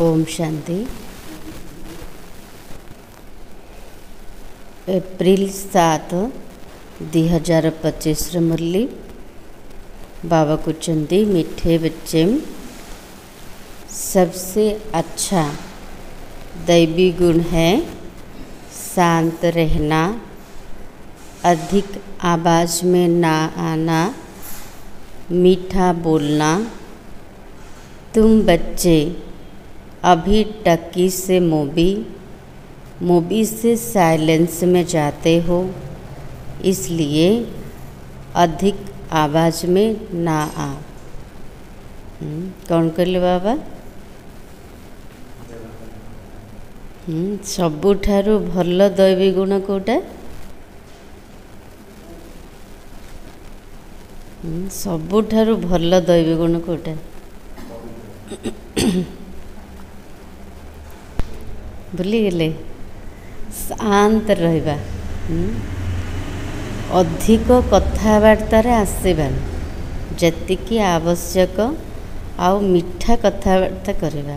Om Shanti. April 7 2025 मुरली बाबा कुचंदी मीठे बच्चे सबसे अच्छा दैवी गुण है शांत रहना, अधिक आवाज़ में ना आना, मीठा बोलना। तुम बच्चे अभी टक्की से मूवी से साइलेंस में जाते हो, इसलिए अधिक आवाज़ में ना आ। कौन कहले बाबा? सबुठारु भल दैवी गुण कोटा? सबुठारु भल दैवी गुण कोटा? भूलीगले। शांत रहिबा, अधिक कथबार्तार आसबान, जतिकी आवश्यक आउ मीठा कथबार्ता करवा।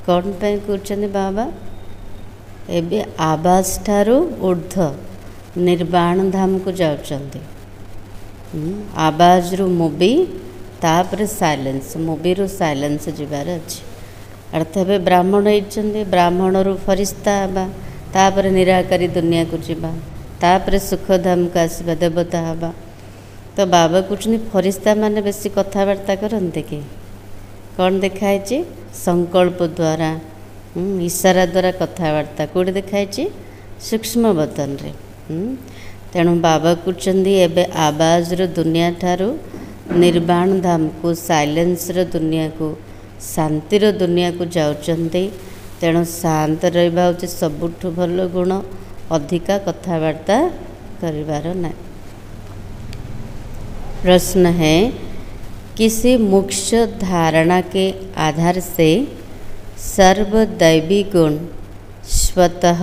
कौन पे कहते बाबा? एबे आवाज ठारू ऊर्ध्व निर्वाण धाम को जाउचंदी। आवाज रु मूवी तापर साइलेंस, मूवी रु साइलेंस जीवार अच्छी। अर्थात ब्राह्मण होती, ब्राह्मण रु फरिश्ता हवा, तापर निराकारी दुनिया को जीवा, तापर सुखधाम का आसवा, देवता हवा। तो बाबा कहते फरिश्ता माने बेसी कथबार्ता करते कि कौन देखाई? संकल्प द्वारा, इशारा द्वारा कथबार्ता कौटे देखाई? सूक्ष्म बतन रे। तेणु बाबा कहते एबे आवाज रो दुनिया ठारू निर्वाण धाम को, साइलेंस रो दुनिया को, शांतिर दुनिया को जाउचंदी। तेणु शांत रहिबा होछि सबुठु भल गुण, अधिका कथबार्ता करिवार ना। प्रश्न है, किसी मुख्य धारणा के आधार से सर्वदैवी गुण स्वतः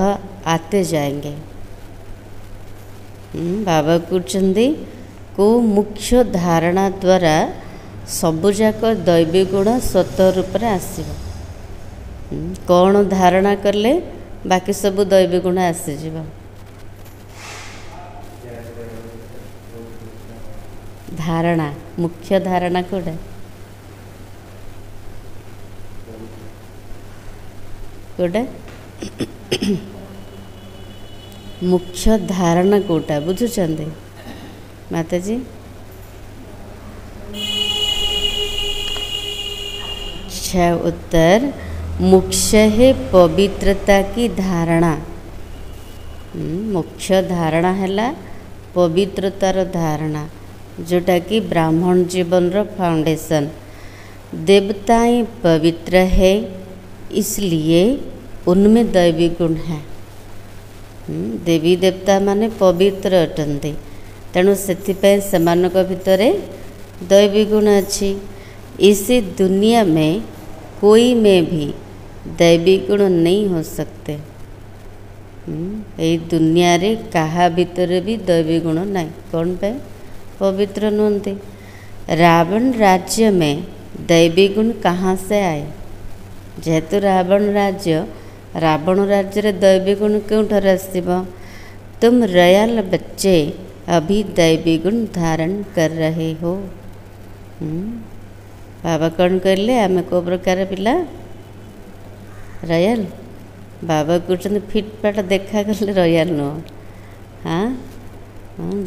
आते जाएंगे। बाबा कहते को मुख्य धारणा द्वारा सबुजाक दैवी गुण स्वतः रूप से आसब। कौन धारणा कले बाकी सब दैवी गुण आसीज? धारणा, मुख्य धारणा कोड़ा? कोड़ा मुख्य धारणा कोटा बुझुचंदे माताजी? अच्छा उत्तर, मुख्य है पवित्रता की धारणा। मुख्य धारणा है पवित्रतार धारणा, जोटा कि ब्राह्मण जीवन रो फाउंडेशन। देवताएं पवित्र है, इसलिए उनमें दैवी गुण है। देवी देवता माने पवित्र अटंती, तेणु सेथिपाई सेमानक भितरे दैवी गुण अच्छी। इसी दुनिया में कोई में भी दैवी गुण नहीं हो सकते। यही दुनिया रे कहा भीतर भी दैवी गुण नहीं। कौन पे? पवित्र नुहंती। रावण राज्य में दैवी गुण कहाँ से आए? जेहेतु रावण राज्य रे दैवी गुण क्योंठार आसब? तुम रयाल बच्चे अभी दैवी गुण धारण कर रहे हो। बाबा कौन कहले आमे को प्रकार पिला? रयाल। बाबा कहते फिटफाट देखा गले रयाल नुह। हाँ,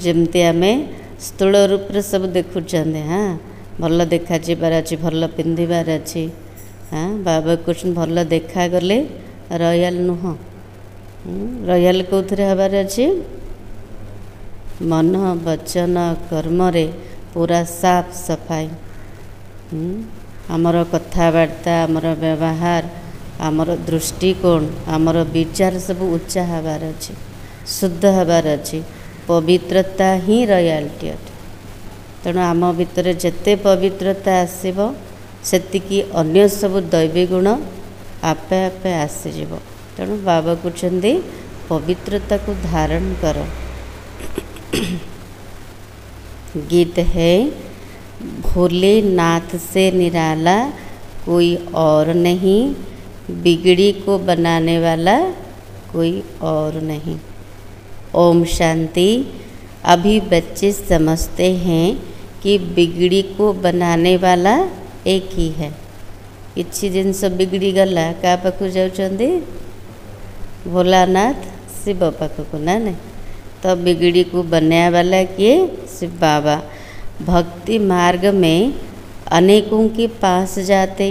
जमती आमे स्थूल रूप से सब देखुचे। हाँ, भल देखा जीवार अच्छी, भल पिंधार अच्छी। हाँ, बाबा कहते भल देखा गले रयाल नुह। रयाल कौन हबार अच्छी? मन वचन कर्म रे पूरा साफ सफाई। आमर कथबार्ता, आमर व्यवहार, आमर दृष्टिकोण, आमर विचार सब उच्चा हबार अच्छी, शुद्ध हबार अच्छी। पवित्रता ही रयालिटी अटे। तेणु आम भितर जेते पवित्रता आसब, सेतिकी अन्य सब दैवी गुण आपे आपे आसीजिव। तेणु बाबा कहते पवित्रता को धारण कर। गीत है, भोलेनाथ से निराला कोई और नहीं, बिगड़ी को बनाने वाला कोई और नहीं। ओम शांति। अभी बच्चे समझते हैं कि बिगड़ी को बनाने वाला एक ही है। किसी जिनस बिगड़ी गला क्या पाखु जाउछंदी? भोलानाथ शिव पाखु ना नहीं। तो बिगड़ी को बनाने वाला किए? शिव बाबा। भक्ति मार्ग में अनेकों के पास जाते,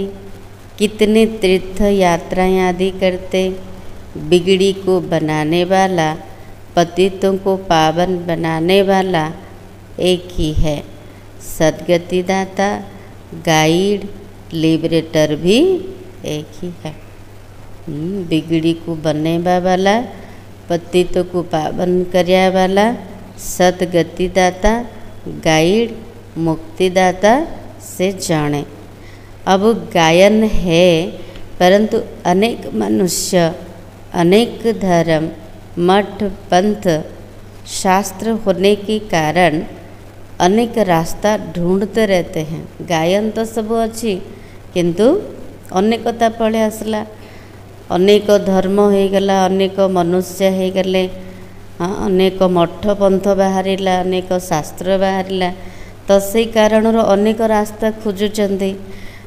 कितने तीर्थ यात्राएं आदि करते, बिगड़ी को बनाने वाला, पतितों को पावन बनाने वाला एक ही है। सद्गति दाता, गाइड, लिबरेटर भी एक ही है। बिगड़ी को बनाने वाला, पतितों को पावन करने वाला, सद्गति दाता, गाइड, मुक्तिदाता से जाने। अब गायन है, परंतु अनेक मनुष्य, अनेक धर्म, मठ, पंथ, शास्त्र होने के कारण अनेक रास्ता ढूंढते रहते हैं। गायन तो सब अच्छी, किंतु अनेकता पड़े आसला, अनेक धर्म हो गला, अनेक मनुष्य हो गले, अनेक मठ पंथ बाहरिला, अनेक शास्त्र बाहरिला। तो से कारण अनेक रास्ता खोजुचंदी।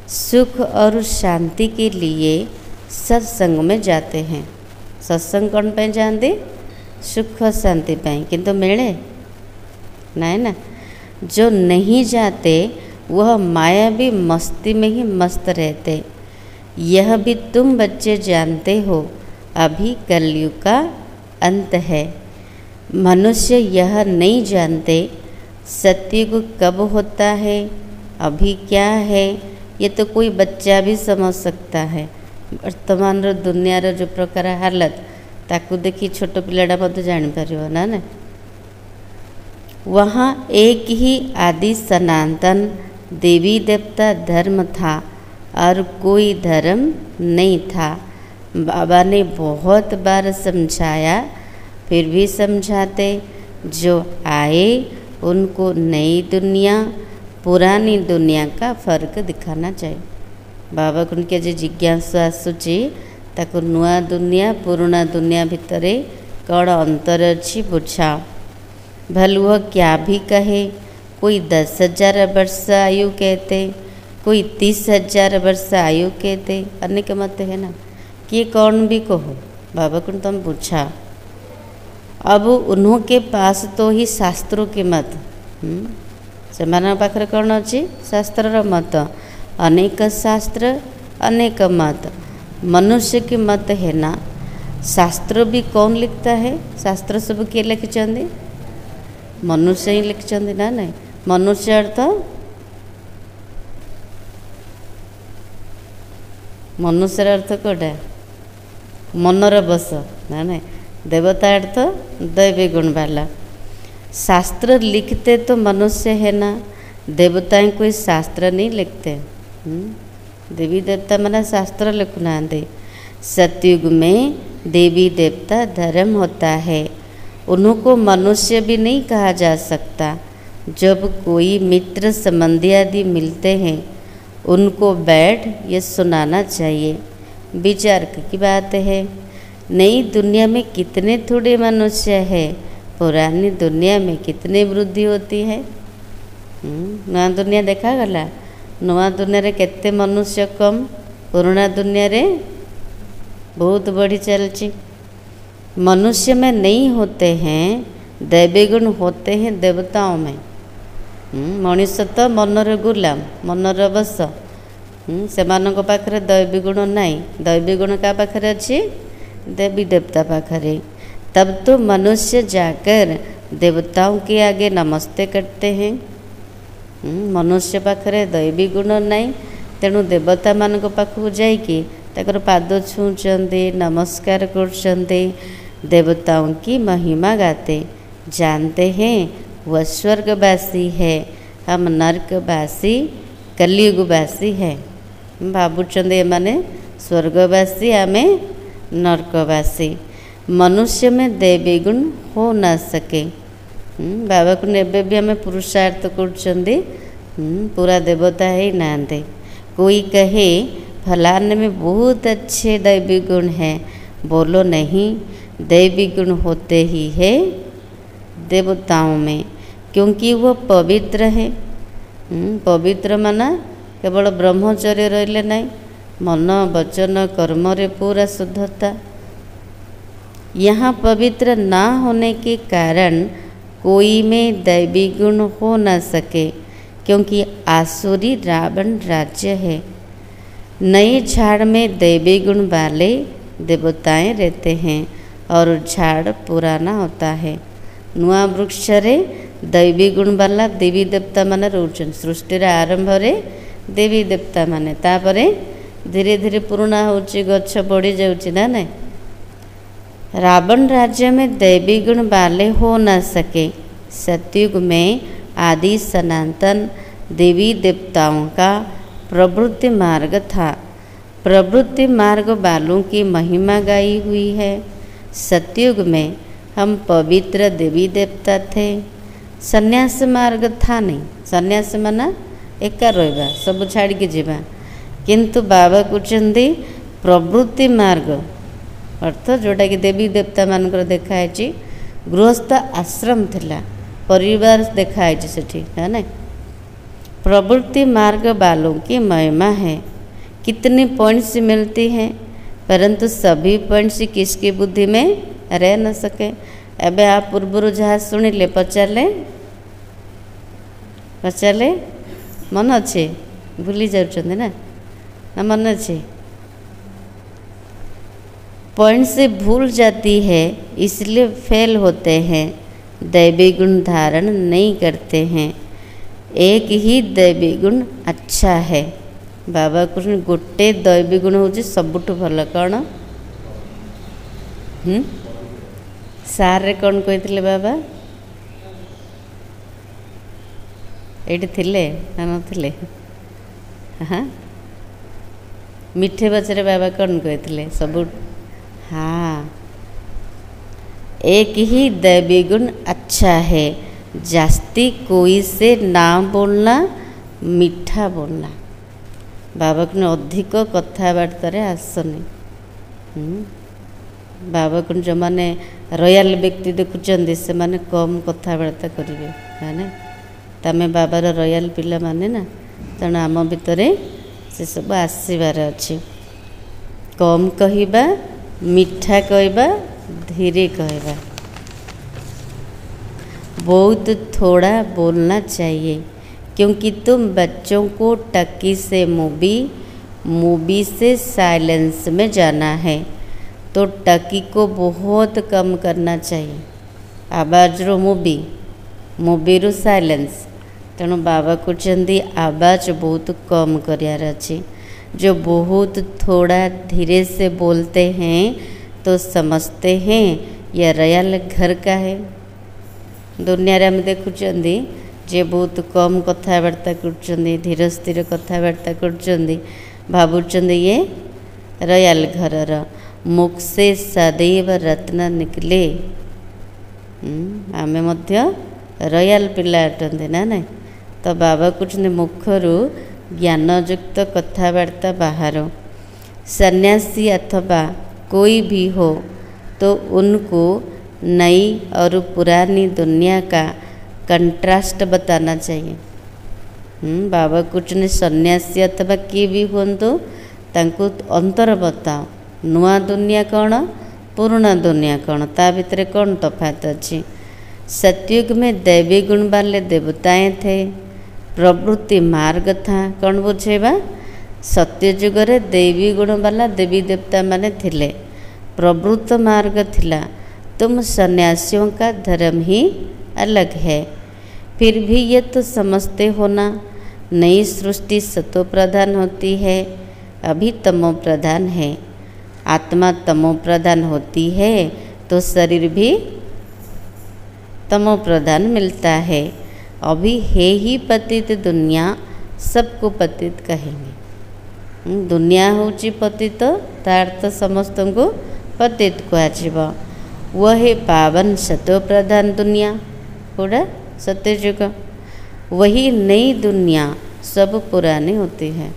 सुख और शांति के लिए सत्संग में जाते हैं। सत्संग कौन पे जाते? सुख शांति पाई, किंतु मिले नहीं ना। जो नहीं जाते वह माया भी मस्ती में ही मस्त रहते। यह भी तुम बच्चे जानते हो, अभी कलयुग का अंत है। मनुष्य यह नहीं जानते सतयुग कब होता है, अभी क्या है। ये तो कोई बच्चा भी समझ सकता है। वर्तमान दुनिया रो जो प्रकार हालत ताकू देखी छोट पिलाटा मत जान पारिबो ना ना। वहाँ एक ही आदि सनातन देवी देवता धर्म था और कोई धर्म नहीं था। बाबा ने बहुत बार समझाया, फिर भी समझाते। जो आए उनको नई दुनिया, पुरानी दुनिया का फर्क दिखाना चाहिए। बाबा को उनके जो जिज्ञासा आसूची ताको नुआ दुनिया पुराना दुनिया भितरे कौन अंतर अच्छी बुझाओ। भल वह क्या भी कहे, कोई 10,000 वर्ष आयु कहते, कोई 30,000 वर्ष आयु कहते, अनेक मत है ना। कि कौन भी कहो, बाबा को तुम पूछा। अब उन्हों के पास तो ही शास्त्रों के मत, से पाखरे कौन अच्छी? शास्त्र मत। अनेक शास्त्र, अनेक मत। मनुष्य के मत है ना। शास्त्र भी कौन लिखता है? शास्त्र सब किए लिखिं? मनुष्य ही लिखिं ना। नहीं, मनुष्य अर्थ मनुष्य अर्थ कौटा? मनर बस ना। नहीं, देवता अर्थ दैवी गुण वाला। शास्त्र लिखते तो मनुष्य है ना, देवताएं कोई शास्त्र नहीं लिखते। देवी देवता माने शास्त्र लिखना दे। सतयुग में देवी देवता धर्म होता है, उनको मनुष्य भी नहीं कहा जा सकता। जब कोई मित्र संबंधी आदि मिलते हैं, उनको बैठ ये सुनाना चाहिए। विचार की बात है। नई दुनिया में कितने थोड़े मनुष्य है, पुरानी दुनिया में कितने वृद्धि होती है। नया दुनिया देखा गला, नया दुनिया रे केते मनुष्य कम, पुराना दुनिया रे बहुत बढ़ी चलची। मनुष्य में नहीं होते हैं, दैवी गुण होते हैं देवताओं में। मनुष्य तो मनर गुलाम, मनर बस। से पाखरे दैवी गुण नहीं। दैवी गुण का पाखरे अच्छी? देवी देवता पाखरे। तब तो मनुष्य जाकर देवताओं के आगे नमस्ते करते हैं। मनुष्य पाखरे दैवी गुण नहीं, तेणु देवता मान पाखु जाइकी ताकर पाद छुँचते, नमस्कार करते, देवताओं की महिमा गाते। जानते हैं वह स्वर्गवासी है, हम नरकवासी कलयुगवासी है। भावुचंदे माने स्वर्गवासी, आमे नरकवासी। मनुष्य में दैवी गुण हो न सके। बाबा को एबे भी आम पुरुषार्थ कर पूरा देवता ही नाते। कोई कहे फलाने में बहुत अच्छे दैवी गुण हैं, बोलो नहीं, दैवी गुण होते ही है देवताओं में, क्योंकि वो पवित्र है। पवित्र माना केवल ब्रह्मचर्य रहिले नहीं, मन वचन कर्म रे पूरा शुद्धता। यहाँ पवित्र ना होने के कारण कोई में दैवी गुण हो न सके, क्योंकि आसुरी रावण राज्य है। नए झाड़ में दैवी गुण वाले देवताएं रहते हैं और झाड़ पुराना होता है। नुआ वृक्ष रे दैवी गुण वाला देवी देवता माने रोचन। सृष्टि आरंभ रे देवी देवता माने, तापरे धीरे धीरे पुराना होची, गछ बढ़ी जाउची ना नहीं। रावण राज्य में दैवी गुण वाले हो न सके। सतयुग में आदि सनातन देवी देवताओं का प्रवृत्ति मार्ग था। प्रवृत्ति मार्ग वालों की महिमा गाई हुई है। सतयुग में हम पवित्र देवी देवता थे। संन्यास मार्ग था नहीं। संन्यास माना एका रहा सब छाड़ के जीवा, किंतु बाबा कहते प्रवृत्ति मार्ग अर्थ जोटा कि देवी देवता मानकर देखाई गृहस्थ आश्रम थिला, परिवार देखाई सेठी है ना। प्रवृत्ति मार्ग वालों की महिमा है। कितनी पॉइंट्स मिलती हैं, परंतु सभी पॉइंट्स किसकी बुद्धि में रह न सके। एबे आप पूर्वर जहाँ शुणिले पचारे मन अच्छे भूली जाउछन्ते ना मन अच्छे पॉइंट से भूल जाती है, इसलिए फेल होते हैं, दैवी गुण धारण नहीं करते हैं। एक ही दैवी गुण अच्छा है। बाबा कृष्ण गोटे दैवी गुण हूँ सबुठ भल कौन सारे कौन कही बाबा ये थिले ना नथिले? हाँ मिठे बचरे बाबा कौन कही सब? हाँ एक ही दैवी गुण अच्छा है, जास्ती कोई से ना बोलना, मीठा बोलना। बाबा को अधिक कथबार्ता आसनी। बाबा को जो मैंने रॉयल व्यक्ति देखुं से माने कम कथबार्ता करेंगे है तमें बाबार रॉयल पिला माने ना, तेणु आम भितर से सब आसबार अच्छे। कम कहवा, मीठा कहवा, धीरे कहवा, बहुत थोड़ा बोलना चाहिए, क्योंकि तुम बच्चों को टक्की से मूवी से साइलेंस में जाना है, तो टक्की को बहुत कम करना चाहिए। आवाज रो मूवी रो साइलेंस। तेणु बाबा कहते आवाज बहुत कम करार अच्छे। जो बहुत थोड़ा धीरे से बोलते हैं तो समझते हैं यह रॉयल घर का है। दुनिया रे हम देखुचंदी जे बहुत कम कथबार्ता कर, धीरे स्थिर कथबार्ता कर, भावुचंदी ये रॉयल घरर मुख से सदैव रत्न निकले। आमे मध्य रॉयल पिला अटंती ना नहीं। तो बाबा कहते मुखरू ज्ञानयुक्त कथबार्ता बाहर। सन्यासी अथवा कोई भी हो तो उनको नई और पुरानी दुनिया का कंट्रास्ट बताना चाहिए। बाबा कहते सन्यासी अथवा किए भी हूँ तांको अंतर बताओ, नुआ दुनिया कौन, पुराना दुनिया कौन, ता भितर कौन तफात अच्छी। सतयुग में दैवी गुण वाले देवताएं थे, प्रवृत्ति मार्ग था। कौन बुझेबा? सत्ययुग रे देवी गुण वाला देवी देवता माने थिले, प्रवृत्त मार्ग थिला। तुम सन्यासियों का धर्म ही अलग है। फिर भी ये तो समझते हो ना, नई सृष्टि सतो प्रधान होती है, अभी तमो प्रधान है। आत्मा तमो प्रधान होती है तो शरीर भी तमो प्रधान मिलता है। अभी है ही पतित दुनिया, सबको पतित कहेंगे। दुनिया होची पतित, तार्थ समस्त को पतित कह। वह है पावन सतो प्रधान दुनिया, पूरा सत्ययुग। वही नई दुनिया सब पुरानी होती है।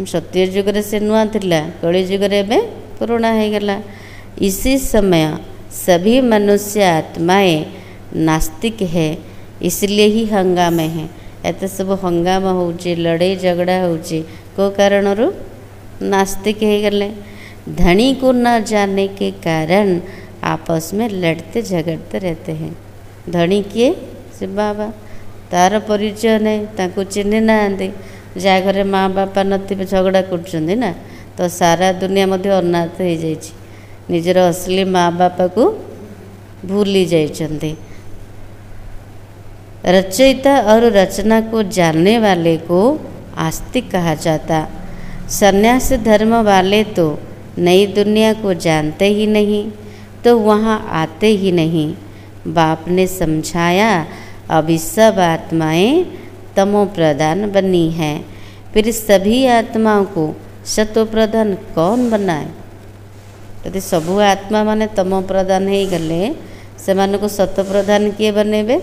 सत्य जुगरे से नुआ थिला, कली जुगरे एबे पुराना हो गला। इसी समय सभी मनुष्य आत्माएं नास्तिक है, इसलिए ही हंगामे है। एत सब हंगामा होची, लड़ाई झगड़ा होची, को कारण नास्तिक हो गले। धनी को न जाने के कारण आपस में लड़ते झगड़ते रहते हैं। धनी किए से बाबा, तार परिचय नहीं, ताको चिन्ह ना, जा घरे माँ बापा नथिबे झगड़ा करछन्ती ना, तो सारा दुनिया मध्य अनाथ हो जाइछि, निजर असली माँ बापा को भूली जाइछन्ती। रचयिता और रचना को जानने वाले को आस्तिक कहा जाता। सन्यास धर्म वाले तो नई दुनिया को जानते ही नहीं, तो वहाँ आते ही नहीं। बाप ने समझाया, अभी सब आत्माएं तमो प्रधान बनी हैं, फिर सभी आत्माओं को सतो प्रधान कौन बनाए? यदि सबू आत्मा माने तमो प्रधान हो गले, से को सतो प्रधान किए बनेबे?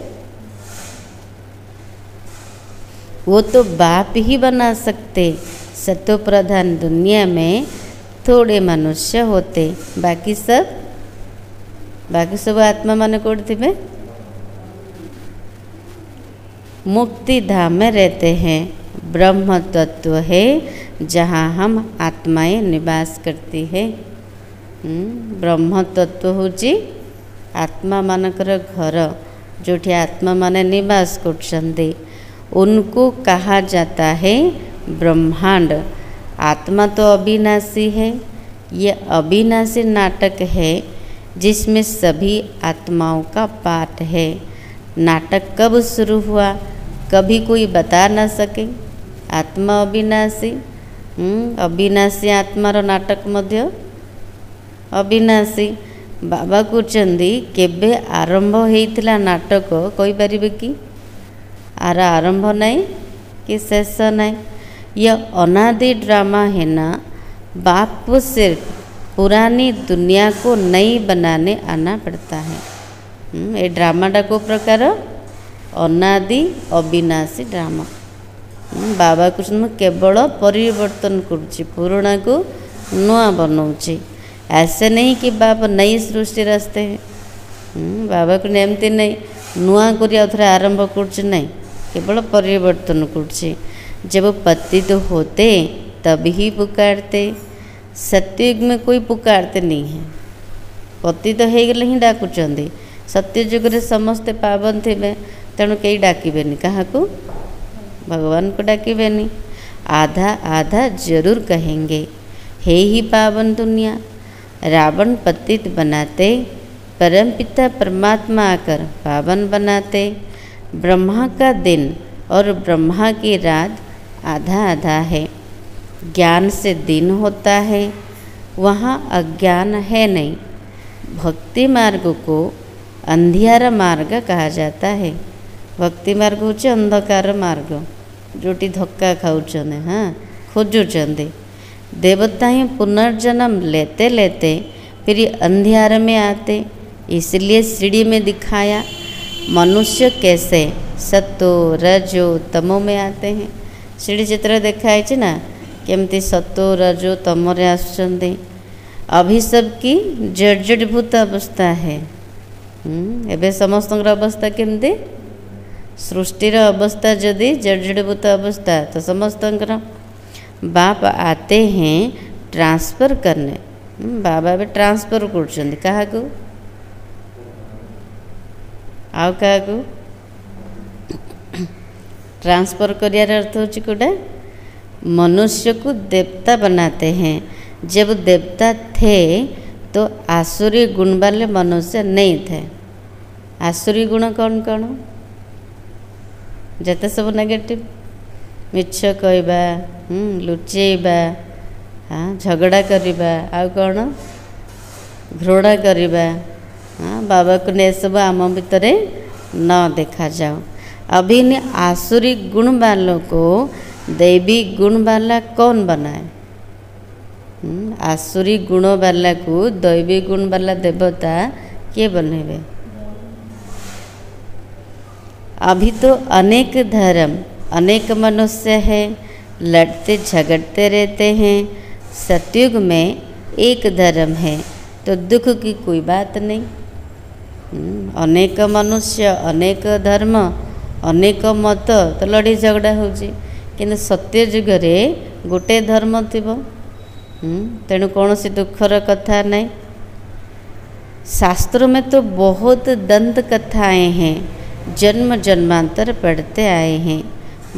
वो तो बाप ही बना सकते। सतो प्रधान दुनिया में थोड़े मनुष्य होते, बाकी सब आत्मा माने कोड थे मुक्ति धाम में रहते हैं। ब्रह्म तत्व है जहाँ हम आत्माएं निवास करती है। ब्रह्म तत्व होची आत्मा मानकर घर, जोठी आत्मा माने निवास करछन्ते, उनको कहा जाता है ब्रह्मांड। आत्मा तो अविनाशी है। ये अविनाशी नाटक है जिसमें सभी आत्माओं का पाठ है। नाटक कब शुरू हुआ, कभी कोई बता ना सके। आत्मा अविनाशी, अविनाशी आत्मार नाटक मध्य अविनाशी। बाबा कहते केबे आरंभ होइथिला नाटक कहि परिबे कि? आर आरंभ नहीं कि शेष नहीं। यह अनादि ड्रामा है ना। बाप को सिर्फ पुरानी दुनिया को नई बनाने आना पड़ता है। ये ड्रामाटा को प्रकार अनादि अविनाशी ड्रामा। बाबा कृष्ण केवल परिवर्तन करुच्ची, पुराना को नुआ बनाऊँची। ऐसे नहीं कि बाप नई सृष्टि रचते हैं। बाबा को एमती नहीं नुआ कर आरंभ कर नहीं, केवल परिवर्तन करछे। जब पतित तो होते तब ही पुकारते। सत्ययुग में कोई पुकारते नहीं है। पतित तो हो गले ही डाकुचंदी। सत्ययुग रे समस्ते पावन थे, तेणु कई डाकिबेनी काहाकू? भगवान को डाकिबेनी। आधा आधा जरूर कहेंगे, हे ही पावन दुनिया। रावण पतित बनाते, परमपिता परमात्मा आकर पावन बनाते। ब्रह्मा का दिन और ब्रह्मा की रात आधा आधा है। ज्ञान से दिन होता है, वहाँ अज्ञान है नहीं। भक्ति मार्ग को अंधियार मार्ग कहा जाता है। भक्ति मार्ग होचे अंधकार मार्ग, जोटी धक्का खाऊचंदे, हाँ खोजुचंदे। देवता ही पुनर्जन्म लेते लेते फिर अंधियार में आते, इसलिए सीढ़ी में दिखाया मनुष्य कैसे सतो रजो तमो में आते हैं। सीढ़ी चित्र देखाई ना केमती सतो रजो तमरे आसुचंदे। अभी सबकी जर्जरीभूत अवस्था है। एबे समस्तଙ୍କର अवस्था केमती? सृष्टिर अवस्था जदि जर्जरीभूत अवस्था तो समस्तଙ୍କର बाप आते हैं ट्रांसफर करने। बाबा भी ट्रांसफर कर क्या को आउ क्या को ट्रांसफर करियार अर्थ होची कोटा मनुष्य को देवता बनाते हैं। जब देवता थे तो आसुरी गुण वाले मनुष्य नहीं थे। आसुरी गुण कौन कौन? जते सब नेगेटिव, मिछ कहबा, लुचेबा, हाँ झगड़ा करवा, आउ कौन घृणा करवा। हाँ बाबा को ने सब आम भितर न देखा जाओ। अभी इन आसुरी गुण वालों को दैवी गुण वाला कौन बनाए? आसुरी गुण वाला को दैवी गुण वाला देवता किए बनेबे? अभी तो अनेक धर्म अनेक मनुष्य है, लड़ते झगड़ते रहते हैं। सतयुग में एक धर्म है तो दुख की कोई बात नहीं। अनेक मनुष्य अनेक धर्म अनेक मत तो लड़ी झगड़ा होची, किंतु सत्य जुगरे गोटे धर्म थिबो। तेणु कौन सी दुखर कथा नहीं। शास्त्रों में तो बहुत दंत कथाएं हैं, जन्म जन्मांतर पढ़ते आए हैं।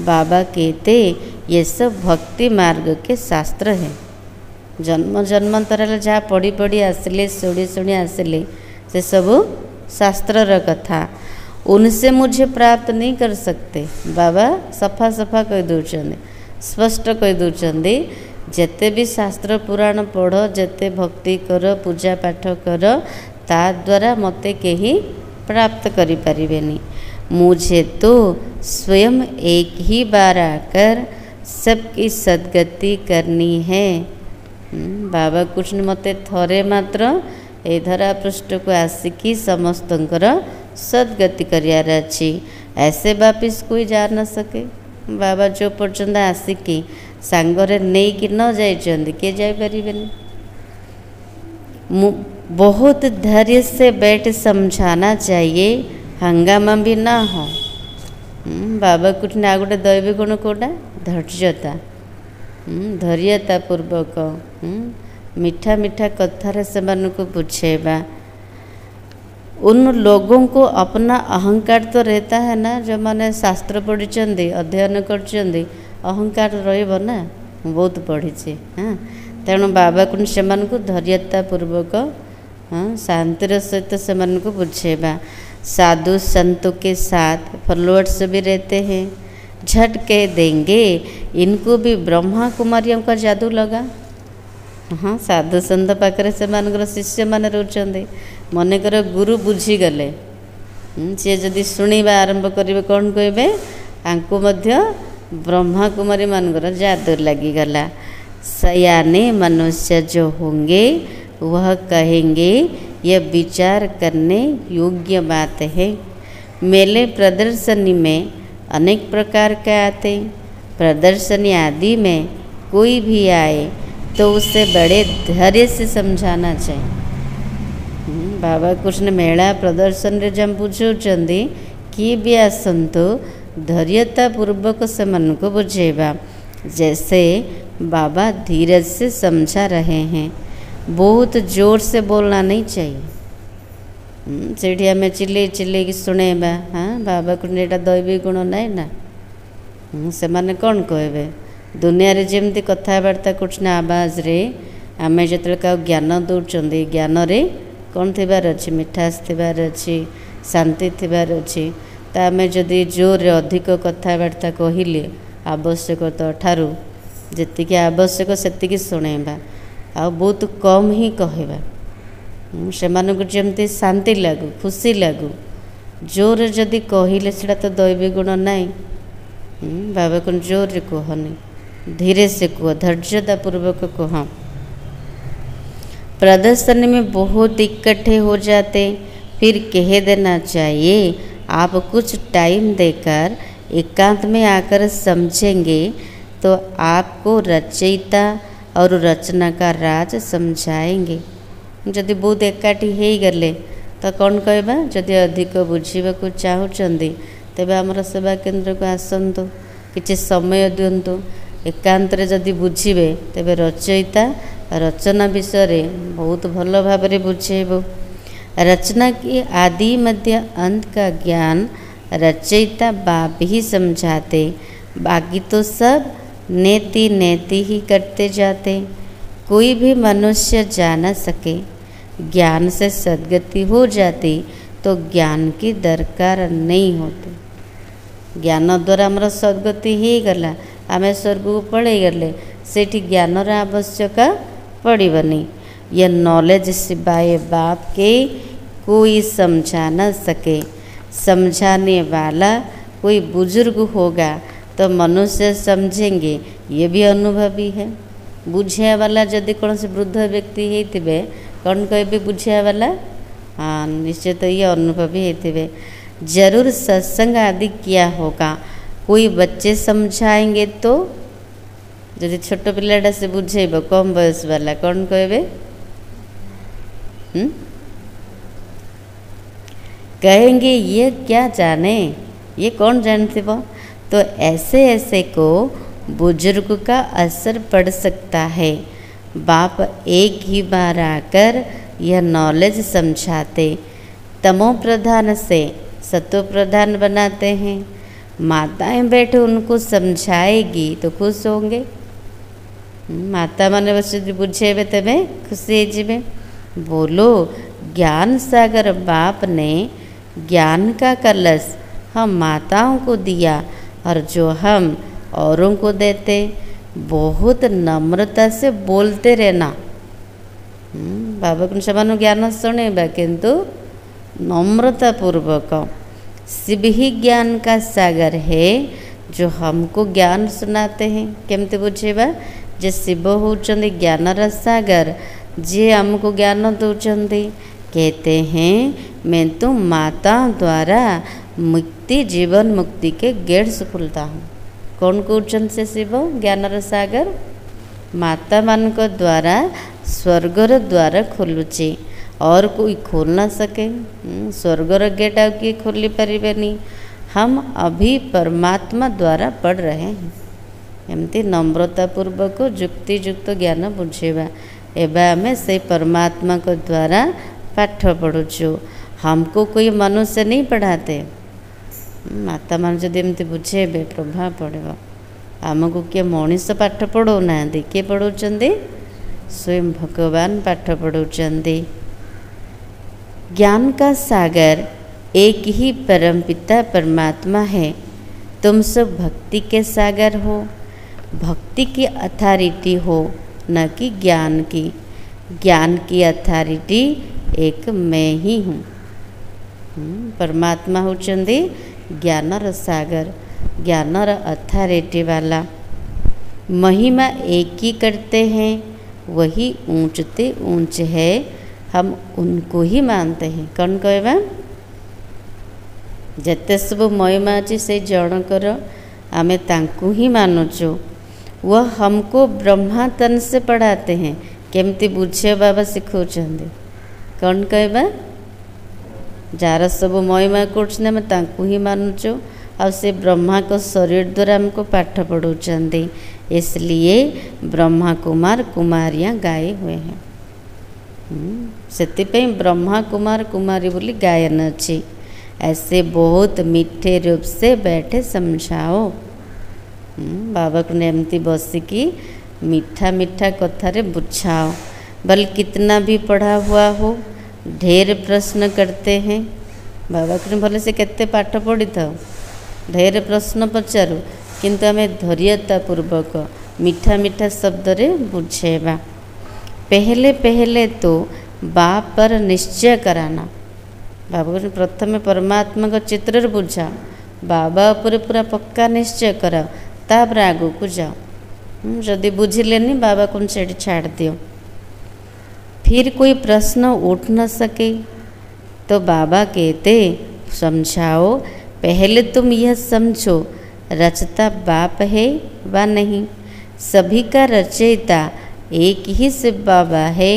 बाबा कहते ये सब भक्ति मार्ग के शास्त्र हैं। जन्म जन्मांतर जहाँ पढ़ी पढ़ी आसिले शुणी शुणी आसिले से सब शास्त्र कथा, उनसे मुझे प्राप्त नहीं कर सकते। बाबा सफा सफा कही दूचंदी, स्पष्ट कही दूचंदी, जेते भी शास्त्र पुराण पढ़, जेते भक्ति कर, पूजा पाठ कर, ता द्वारा मते कहीं प्राप्त करि परिबेनी। मुझे तो स्वयं एक ही बार आकर सबकी सद्गति करनी है। बाबा कृष्ण मते थरे मात्र ए धरा पृष्ठ को आसिकी समस्तंकर सद्गति करियार अछि। ऐसे वापिस कोई जा न सके। बाबा जो पर्यंत आसिकी सांगरे नहीं कि न जाइछन्ति के जाई परिबेनी। बहुत धैर्य से बैठ समझाना चाहिए, हंगामा भी ना हो। बाबा कुछ ना गोटे दैवी गुण कोटा धैर्यता, धैर्यता पूर्वक मीठा मीठा कथार से मन को बुझेबा। उन लोगों को अपना अहंकार तो रहता है ना, जो मैंने शास्त्र पढ़ी अध्ययन कर अहंकार रहिबो ना, बहुत पढ़ी। हाँ, तेणु बाबा कुछ से धैर्यता पूर्वक शांतिर सहित से मन को बुझेबा। साधु संतों के साथ फॉलोअर्स भी रहते हैं, झट कह देंगे इनको भी ब्रह्मा कुमारियों का जादू लगा। हाँ, साधु संत पाखे से शिष्य मान रोचंदे, मनकर गुरु बुझीगले सी जदि शुणा आरंभ करेंगे कौन कहे आपको ब्रह्मा कुमारी मानकर जादू लगिगला। सयाने मनुष्य जो होंगे वह कहेंगे यह विचार करने योग्य बात है। मेले प्रदर्शनी में अनेक प्रकार के आते। प्रदर्शनी आदि में कोई भी आए तो उसे बड़े धैर्य से समझाना चाहिए। बाबा कृष्ण मेला प्रदर्शन रे जम बुझाउछन्ति किए भी आसंतु धैर्यता पूर्वक से मन को बुझेबा। जैसे बाबा धीरज से समझा रहे हैं, बहुत जोर से बोलना नहीं चाहिए। सेठी आम चिल्ले चिल्ले कि शुणेबा। हाँ, बाबा को एटा दैवी गुण नाई ना। से माने कौन कहबे दुनिया रे जेमती कथबार्ता कृष्ण आवाज रे आमे जतले का ज्ञान दौचंदी, ज्ञान रे कौन थिबार अछि, मिठास थिबार अछि, शांति थिबार अछि। ता आमे जदि जोर अधिक कथबार्ता कहिले आवश्यकता ठारू जेतिकी आवश्यक सेतिकी शुणेबा, आ बहुत कम ही कहबा। से मानक जमती शांति लागू, खुशी लागू। जोर जदि कहले सेटा तो दैवी गुण नाई। बाबा को जोर रे कहनी, धीरे से कह, धैर्यता पूर्वक कह। प्रदर्शनी में बहुत इकट्ठे हो जाते, फिर कह देना चाहिए आप कुछ टाइम देकर एकांत में आकर समझेंगे तो आपको रचयिता और रचना का राज समझाएंगे। जदि बहुत एकाठी हो गले तो कौन कहबा, जदि अधिक बुझा चाहूँगी तेबे आमर सेवा केंद्र को आसतु, किसी समय दिंतु। एकांत रे जदि बुझे तेबे रचयिता रचना विषय बहुत भल भाव बुझेब। रचना की आदि मध्य अंत का ज्ञान रचयिता बाप ही समझाते, बाकी तो सब नेति नेति ही करते जाते। कोई भी मनुष्य जा न सके, ज्ञान से सद्गति हो जाती तो ज्ञान की दरकार नहीं होती। ज्ञान द्वारा आमर सद्गति हो गला, आम स्वर्ग को पलि गले, सेठी ज्ञानर आवश्यकता पड़बनी। यह नॉलेज सिवाय बाप के कोई समझा न सके। समझाने वाला कोई बुजुर्ग होगा तो मनुष्य समझेंगे, ये भी अनुभवी है। बुझिया वाला जदि कौन से वृद्ध व्यक्ति होते कौन कहे बुझिया वाला, हाँ निश्चय तो ये अनुभवी होते। जरूर सत्संग आदि किया होगा, कोई बच्चे समझाएंगे तो जदि छोट पिलाटा से बुझेब कम बयस वाला कौन कहबे कहेंगे ये क्या जाने, ये कौन जानते वो। तो ऐसे ऐसे को बुजुर्ग का असर पड़ सकता है। बाप एक ही बार आकर यह नॉलेज समझाते, तमो प्रधान से सतो प्रधान बनाते हैं। माताएं बैठे उनको समझाएगी तो खुश होंगे। माता माने बस बुझेबे तबे खुशी जीवे। बोलो ज्ञान सागर बाप ने ज्ञान का कलश हम माताओं को दिया और जो हम औरों को देते। बहुत नम्रता से बोलते रहना। बाबा को समान ज्ञान शुणेबा किंतु नम्रता पूर्वक। शिव ही ज्ञान का सागर है जो हमको ज्ञान सुनाते हैं। केमती बुझेबा जे शिव होचंदी ज्ञानर सागर, जे हमको ज्ञान दौरान कहते हैं मैं तो माता द्वारा मुक्ति जीवन मुक्ति के गेट्स खुलता हूँ। कौन कहते से शिव ज्ञानर सागर? माता मान द्वारा स्वर्गर द्वार खुलुची और कोई खोल ना सके। स्वर्गर गेट आ किए खोली पारे। हम अभी परमात्मा द्वारा पढ़ रहे हैं। एमती नम्रतापूर्वक युक्ति युक्त ज्ञान बुझेबा। एवं आम से परमात्मा को द्वारा पाठ पढ़ुचु। हमको कोई मनुष्य नहीं पढ़ाते। माता मान जब एमती बुझेबे प्रभाव पड़ेगा। आमको किए मनीष पाठ पढ़ाऊना, किए पढ़ाऊँ? स्वयं भगवान पाठ पढ़ाऊँ। ज्ञान का सागर एक ही परमपिता परमात्मा है। तुम सब भक्ति के सागर हो। भक्ति की अथॉरिटी हो, न कि ज्ञान की। ज्ञान की अथॉरिटी एक मैं ही हूँ। परमात्मा होचंदी ज्ञानर सागर, ज्ञानर अथॉरिटी वाला। महिमा एक ही करते हैं, वही ऊंचते ऊंच है। हम उनको ही मानते हैं। कौन कहवा? जिते सब महिमा अच्छी से जनकर आमे तांकु ही मानुचु। वह हमको ब्रह्मातन से पढ़ाते हैं। केमती बुझे बाबा सिखौचंदी। कौन कहवा? जार सब महिमा कर ही मानुचु। और से ब्रह्मा को शरीर द्वारा हमको पाठ पढ़ाऊँ। इसलिए ब्रह्मा कुमार कुमारियाँ गाए हुए हैं। से ब्रह्मा कुमार कुमारी बोली गायन अच्छी। ऐसे बहुत मीठे रूप से बैठे समझाओ। बाबा को एमती बसिकी मीठा मीठा कथारे बुझाओ। बल कितना भी पढ़ा हुआ हो, ढेर प्रश्न करते हैं। बाबा को भले से केते पाठ पढ़ी था, ढेर प्रश्न पचारू, किंतु आम धैर्यतापूर्वक मीठा मीठा शब्द रे बुझेबा। पहले पहले तो बाप पर निश्चय कराना। बाबा प्रथम परमात्मा को चित्र बुझा। बाबा पर पूरा पक्का निश्चय कराओ, तापर आगू को जाओ। जदि बुझिलेनी बाबा को सेठी छाड़ दियो। फिर कोई प्रश्न उठ न सके तो बाबा कहते समझाओ। पहले तुम यह समझो रचता बाप है व नहीं। सभी का रचयिता एक ही शिव बाबा है।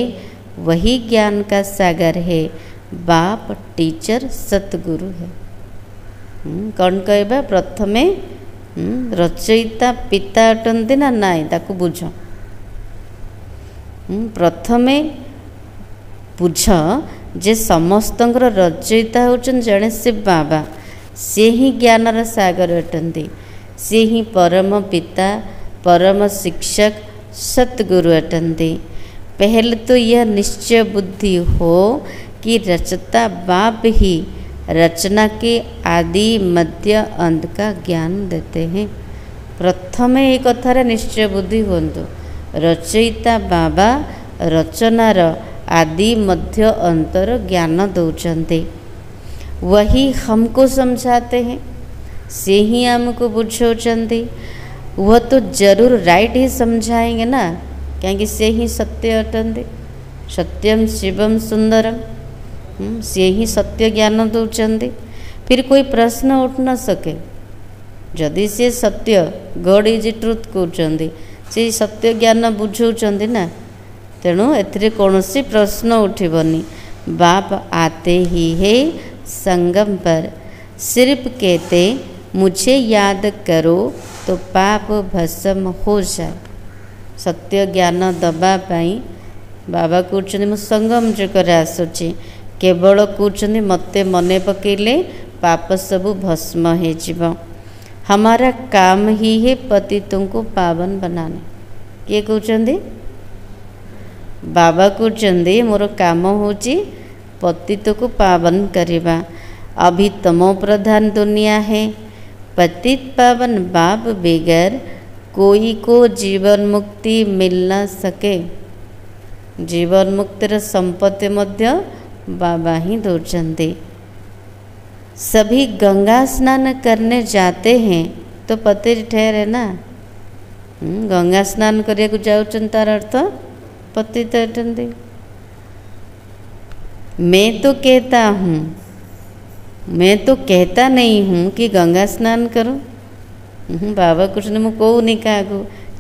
वही ज्ञान का सागर है। बाप टीचर सतगुरु है। कौन कहबा? प्रथमे रचयिता पिता अटंती ना नाई ताकू बुझ। प्रथमे बुझ जे समस्तंकर रचयिता होचन जड़े शिव बाबा। से ही ज्ञानर सागर अटंती। से ही परम पिता परम शिक्षक सतगुरु अटंती। पहले तो यह निश्चय बुद्धि हो कि रचता बाप ही रचना के आदि मध्य अंत का ज्ञान देते हैं। प्रथमे एक कथार निश्चय बुद्धि होंतु। रचयिता बाबा रचनार आदि मध्य अंतर ज्ञान दौरान। वही हमको समझाते हैं। से ही हमको बुझाउछंती। वह तो जरूर राइट ही समझाएंगे ना, क्योंकि से ही सत्य अटंती। सत्यम शिवम सुंदरम। से ही सत्य ज्ञान दौरान। फिर कोई प्रश्न उठ न सके। जदि से सत्य गॉड इज ट्रुथ कहते, से सत्य ज्ञान बुझाऊँच ना, तेणु एथिरे कौनसी प्रश्न उठिबनी। बाप आते ही है संगम पर, सिर्फ कहते मुझे याद करो तो पाप भस्म हो जाए। सत्य ज्ञान दबा पाई बाबा कहते मु संगम जुगरे आसुची, केवल कहते मते मने पकेले पाप सबू भस्म हो जीव। हमारा काम ही है पतितों को पावन बनाने। किए कहते बाबा कहते मोर काम होची पतित को पावन करवा। अभी तमो प्रधान दुनिया है, पतित पावन बाप बगैर कोई को जीवन मुक्ति मिल न सके। जीवन मुक्तिर संपत्ति मध्य बाबा ही दौरान। सभी गंगा स्नान करने जाते हैं तो पति ठहरे ना। गंगा स्नान करने को जाऊँ तार अर्थ पति अटंती। मैं तो कहता हूँ, मैं तो कहता नहीं हूँ कि गंगा स्नान करो। बाबा कृष्ण मु कहूनी क्या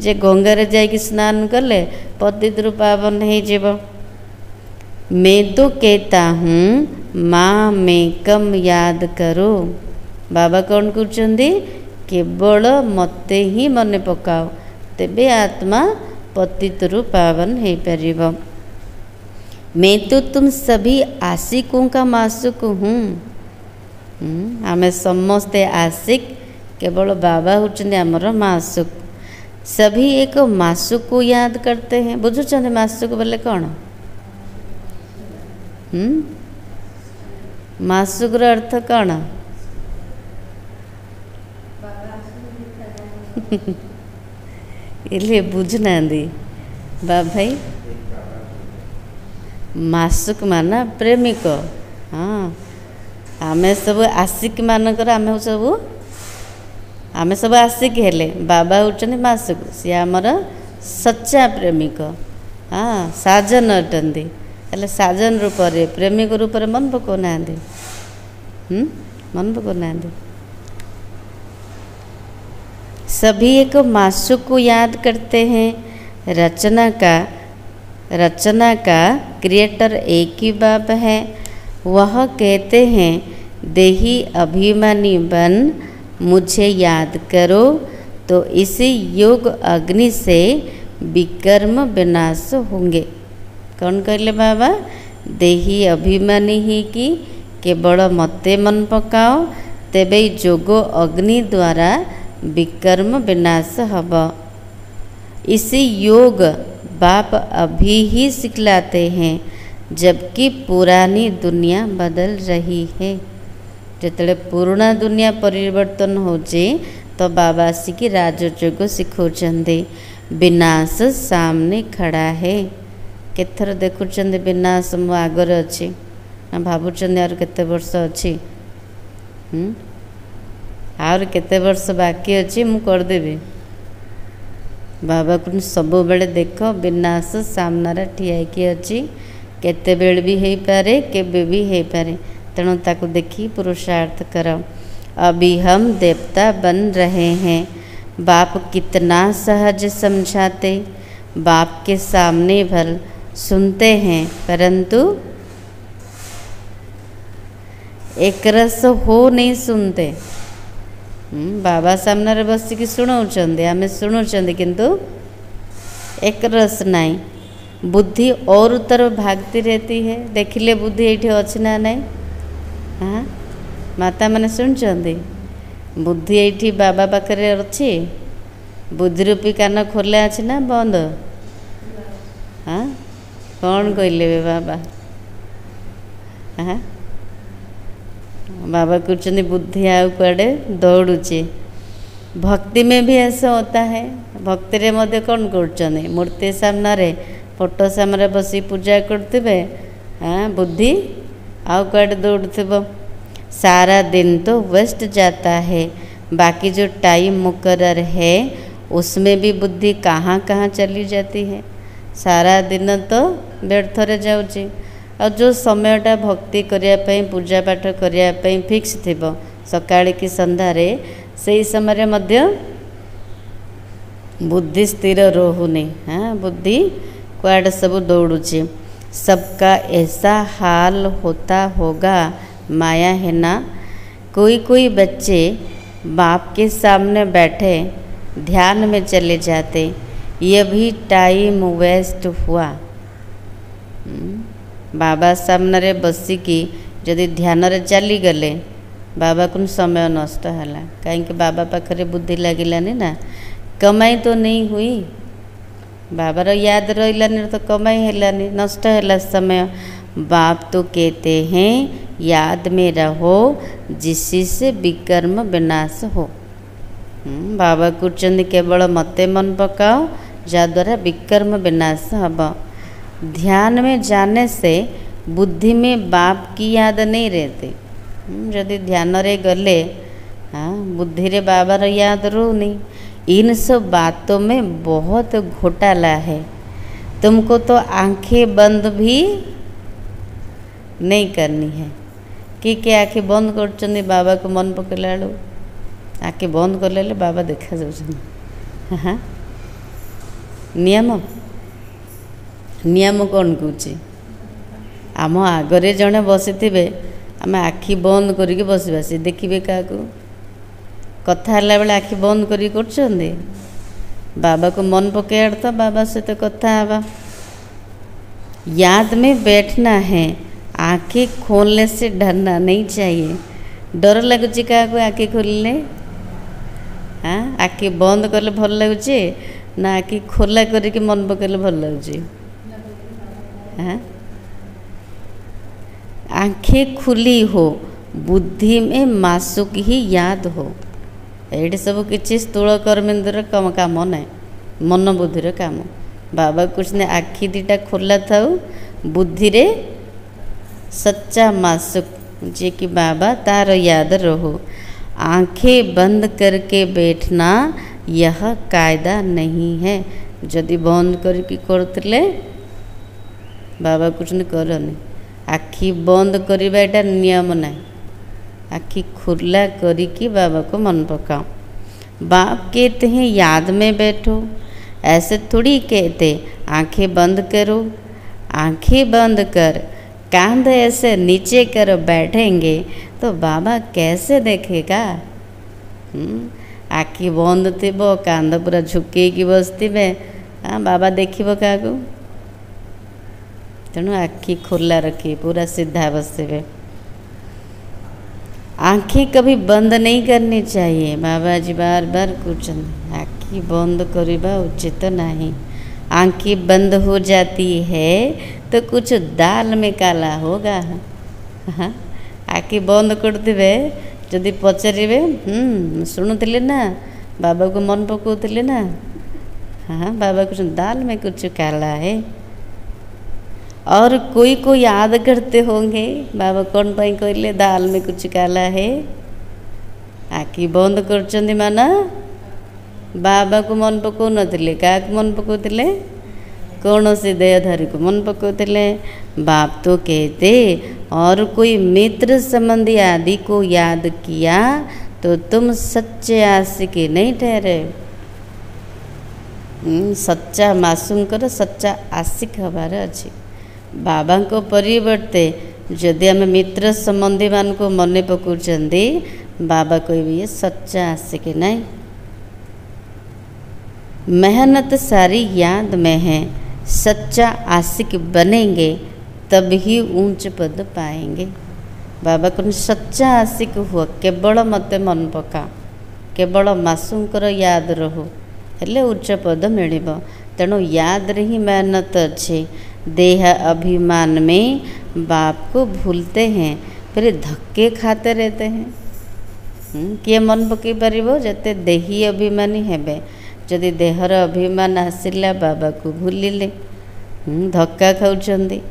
जे गंगारे जाइए स्नान कले पतित पावन हो जीव। मैं तो कहता हूँ माँ में कम याद करो। बाबा कौन कहते केवल मते ही मन पकाओ, तेबे आत्मा पतित पावन हो पार। मैं तो तुम सभी आशिकों का मासुक हूँ। आमे समस्ते आशिक, केवल बाबा होचंदे आमर मासुक। सभी एक मासुक को याद करते हैं। बुझुचंदे मासुक बोले कौन? मासुक रो अर्थ कौन? इले बुझना दी भाई। मासुक माना प्रेमिक। हाँ, आमे सब आशिक मानकर आमे सब आशिक हेले। बाबा होचंदे मासुक, सी आमर सच्चा प्रेमिक। हाँ, साजन अटंती। हेले साजन रूप रे प्रेमिक रूप रे मन पको ना मन पको ना। सभी एक मासुक को याद करते हैं। रचना का क्रिएटर एक ही बाप है। वह कहते हैं देही अभिमानी बन मुझे याद करो तो इसी योग अग्नि से विकर्म विनाश होंगे। कौन कहले बाबा? देही अभिमानी ही कि केवल मते मन पकाओ, तेबे जोग अग्नि द्वारा विकर्म विनाश हब। इसी योग बाप अभी ही सिखलाते हैं, जबकि पुरानी दुनिया बदल रही है। जिते पुराना दुनिया परिवर्तन होचे तो बाबा आसिकी राजयोग शिखौचंदे। विनाश सामने खड़ा है। केथर देखुचंदे विनाश मो आगरे अच्छी ना भावुचंदे आर केते वर्ष अच्छी? आर केते वर्ष बाकी अच्छी मु करदेबी। बाबा को सब बेले देख विनाश सामने ठियाई अच्छी। केते बेल भी हो पारे, केबे भी हो पारे। तेणु ताको देखी पुरुषार्थ कर। अभी हम देवता बन रहे हैं। बाप कितना सहज समझाते। बाप के सामने भल सुनते हैं, परंतु एक रस हो नहीं सुनते। बाबा सामने बसिकी शुणाऊँच, आमे शुणुंट किंतु एक रस नहीं। बुद्धि और तरफ भागती रहती है। देखिले बुद्धि ये अच्छी ना नहीं? हाँ, माता मैंने शुणुंट बुद्धि ये बाबा पाखे अच्छी। बुद्धि रूपी कान खोला अच्छी ना बंद? हाँ, कौन कहले बाबा? हाँ, बाबा कहते बुद्धि आउ कुआड़े दौड़ुचे। भक्ति में भी ऐसा होता है। भक्ति रे मध्य कौन कर मूर्ति सामने फोटो सामने बसी पूजा करते, हाँ, बुद्धि आउ कुआड़े दौड़। सारा दिन तो वेस्ट जाता है। बाकी जो टाइम मुकर्रर है उसमें भी बुद्धि कहाँ कहाँ चली जाती है। सारा दिन तो व्यर्थ रे जाउची। और जो समयटा भक्ति करने पूजा पाठ करने फिक्स थी सकाळ कि संध्यारे से समय मध्य बुद्धि स्थिर रोहुनी। हाँ, बुद्धि कुआड़ सब दौड़ुची। सबका ऐसा हाल होता होगा, माया है ना। कोई कोई बच्चे बाप के सामने बैठे ध्यान में चले जाते, ये भी टाइम वेस्ट हुआ। बाबा सामने बसिकी जदि ध्यान रे चली गले बाबा को समय नष्ट है। कहीं बाबा पाखरे बुद्धि लगिलानी ना, कमाई तो नहीं हुई, बाबार याद रही तो कमाई है नष्ट है समय। बाप तो कहते हैं याद में रहो जिसी से विकर्म विनाश हो। बाबा कहते केवल मते मन पकाओ जद्वारा विकर्म विनाश हम। ध्यान में जाने से बुद्धि में बाप की याद नहीं रहती। यदि ध्यान रे गले, हाँ, बुद्धि रे बाबार याद रोनी। इन सब बातों में बहुत घोटाला है। तुमको तो आंखें बंद भी नहीं करनी है। कि आँखें बंद कर बाबा को मन पकड़ा बेलू आँखें बंद कर ले बाबा देखा जाऊँ। हाँ, नियम कौन कौच आम आगरे जड़े बसी थे, आम आखि बंद करके बसवा, सी देखिए क्या कथा बेले आखि बंद कर बाबा को मन पकड़ तो बाबा सहित कथा हवा। याद में बैठना है, आँखें खोलने से डरना नहीं चाहिए। डर लगुच क्या आँखें खोलने? हाँ, आँखें बंद कले भल लगुच ना आँखें खोला करके मन पकड़े भल लगुच? हाँ, आँखें खुली हो, बुद्धि में मासुक ही याद हो। ये सब किसी स्थूल कर्मेंद्र कम काम ना, मन बुद्धि काम। बाबा कुछ ने आखि दीटा खोला था, बुद्धि रे सच्चा मासुक जे कि बाबा तार याद रहो। आँखें बंद करके बैठना यह कायदा नहीं है। जदि बंद करके करते बाबा कुछ नहीं करनी। आखि बंद करवा एटा नियम नहीं, आखि खुला करी बाबा को मन पकाओ। बाप कहते हैं याद में बैठो, ऐसे थोड़ी कहते आंखें बंद करो। आंखें बंद कर कांध ऐसे नीचे कर बैठेंगे तो बाबा कैसे देखेगा? आखि बंद थी कांध पूरा झुके बसते, हाँ, बाबा देखिब क्या? तेणु आखि खोला रखिए, पूरा सीधा बसवे। आँखें कभी बंद नहीं करनी चाहिए। बाबा जी बार बार कहते आँखें बंद करवा उचित नहीं। आँखें बंद हो जाती है तो कुछ दाल में काला होगा। हाँ, आँखें बंद कर देवे जदि पचारे शुणुले ना बाबा को मन पकाउले ना, हाँ, बाबा कुछ दाल में कुछ काला है। और कोई को याद करते होंगे बाबा कौन पाई कहले दाल में कुछ काला है। आँखि बंद कर माना बाबा को मन पकाउ नथिले, क्या मन पकाउले? कौन से देहधारी को मन पकाउले। बाप तो कहते और कोई मित्र संबंधी आदि को याद किया तो तुम सच्चे आशिक नहीं ठहरे। सच्चा मासूम कर सच्चा आशिक हबार अच्छी। बाबा को परिवर्ते जदि आम मित्र संबंधी मान को मन पकाउछंदी, बाबा कोई भी ये सच्चा आशिक नहीं। मेहनत सारी याद में है, सच्चा आशिक बनेंगे तब ही ऊंच पद पाएंगे। बाबा को सच्चा आशिक हुआ, केवल मते मन पका, केवल मासूमकर याद रहो, हेले उच्च पद मिलिबो। तेणु याद रे ही मेहनत अच्छी। देह अभिमान में बाप को भूलते हैं, फिर धक्के खाते रहते हैं। किए मन पकई पारिबो? जते देही अभिमानी हेबे। जदि देहर अभिमान आसिला बाबा को भूलिले, धक्का खाउछंदी।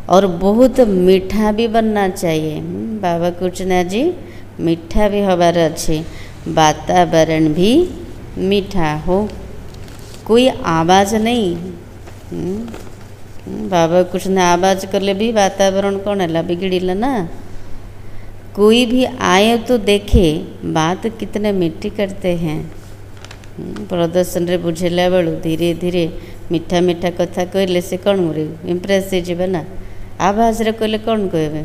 और बहुत मीठा भी बनना चाहिए। बाबा कुछ ना जी मीठा भी हबार अच्छे, वातावरण भी मीठा हो, कोई आवाज़ नहीं। बाबा कुछ ने आवाज़ कले भी वातावरण कौन है बिगड़िला ना। कोई भी आए तो देखे बात कितने मीठी करते हैं। प्रदर्शन रे बुझेला बेलू धीरे धीरे मीठा मीठा कथा कहले से कौन करे इम्प्रेस हो ना। आवाज रे कहले कौन कहबे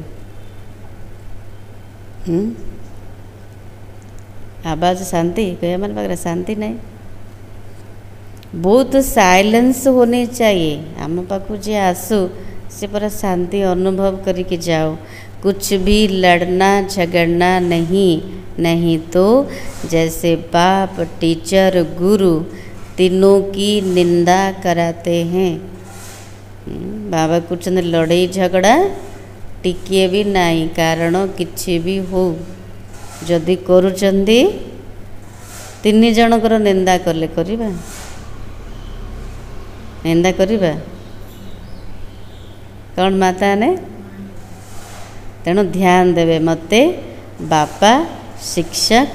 आवाज शांति कहे मन पाखे शांति नहीं। बहुत साइलेंस होने चाहिए आम पाखु जे आसू से पूरा शांति अनुभव करके जाओ। कुछ भी लड़ना झगड़ना नहीं तो जैसे बाप टीचर गुरु तीनों की निंदा कराते हैं। बाबा कुछ लड़ाई झगड़ा टिके भी नहीं कारण किछि भी हो जदि करुचंदी तीन जनकर निंदा कले करिबा निंदा करिबा कौन माता ने तेणु ध्यान देवे मते बापा शिक्षक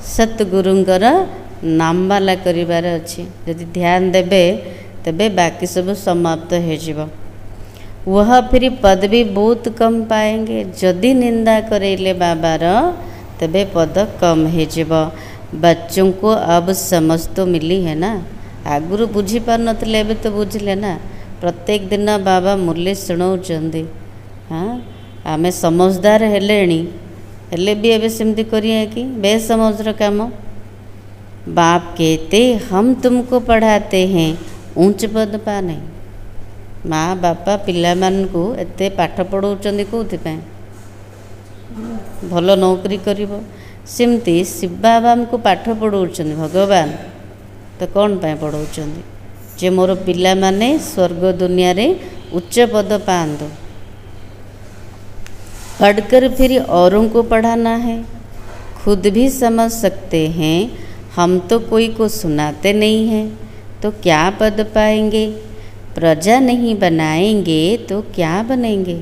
सतगुरुंकर नामबाला करिबार अछि। यदि ध्यान देवे तबे बाकी सब समाप्त हो जीव। वह फिर पदवी बहुत कम पाएंगे जदि निंदा करेले बाबार तबे पद कम हो जीव। बच्चों को अब समझ तो मिली है ना आगुरु बुझी पार नथिले एबे तो बुझिले ना। प्रत्येक दिन बाबा मूल्य शुणाउचंदी। हाँ आमे समझदार हेले भी एबे सेमती करिए कि बेसमझर काम। बाप कहते हम तुमको पढ़ाते हैं ऊंच पद पा नहीं। माँ बापा पिला मान को एते पाठ पढ़ाउचंदी कोउथिपाई भल नौकरी करिवो। सेमती शिव बाबा हमको पाठ पढ़ाउचंदी भगवान तो कौन पाए पढ़ाउचंदी जे मोर पिला माने स्वर्ग दुनिया रे उच्च पद पांदो। पढ़कर फिर औरों को पढ़ाना है खुद भी समझ सकते हैं। हम तो कोई को सुनाते नहीं हैं तो क्या पद पाएंगे। प्रजा नहीं बनाएंगे तो क्या बनेंगे।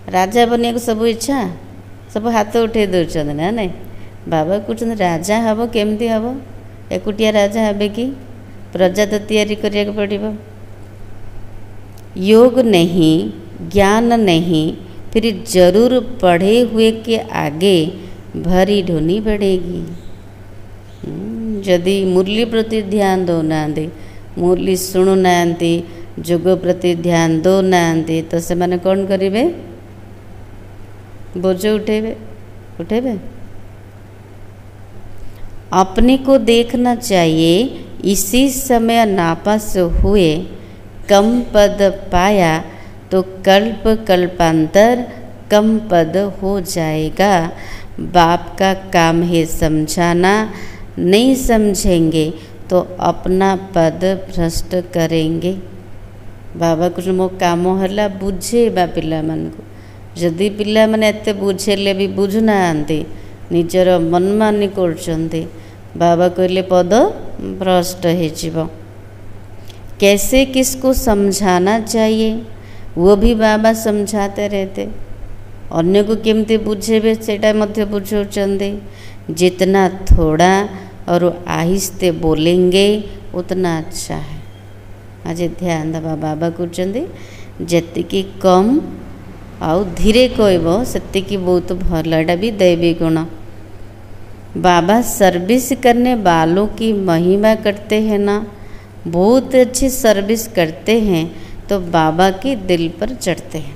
राजा बने को सब इच्छा सब हाथ उठे दौरान ना नहीं। बाबा कहते राजा हम केमती हम एकुटिया राजा हे कि प्रजा तो तैयारी करिया पड़िबो। योग नहीं ज्ञान नहीं फिर जरूर पढ़े हुए के आगे भरी ढोनी बढ़ेगी। जदि मुरली प्रति ध्यान दौना मुरली शुणुना जोग प्रति ध्यान दौना तो से माने कौन करेंगे बोझ उठेबे। अपने को देखना चाहिए इसी समय नापास हुए कम पद पाया तो कल्प कल्पांतर कम पद हो जाएगा। बाप का काम है समझाना नहीं समझेंगे तो अपना पद भ्रष्ट करेंगे। बाबा कुछ मो काम है बुझेबा पिला मान को जदि पिला माने एते बुझेले भी बुझुना निजर मनमानी करछन्ते बाबा कहले पद भ्रष्ट हो। कैसे किसको समझाना चाहिए वो भी बाबा समझाते रहते। अन्य को केमती बुझेबे सेटा मध्य बुझाउचंदे। जितना थोड़ा और आहिस्ते बोलेंगे उतना अच्छा है। आज ध्यान दबा बाबा कहते जेतिकी कम आउ धीरे कहब सेतिकी बहुत भल। एटा भी दैवी गुण। बाबा सर्विस करने वालों की महिमा करते हैं ना बहुत अच्छी सर्विस करते हैं तो बाबा के दिल पर चढ़ते हैं।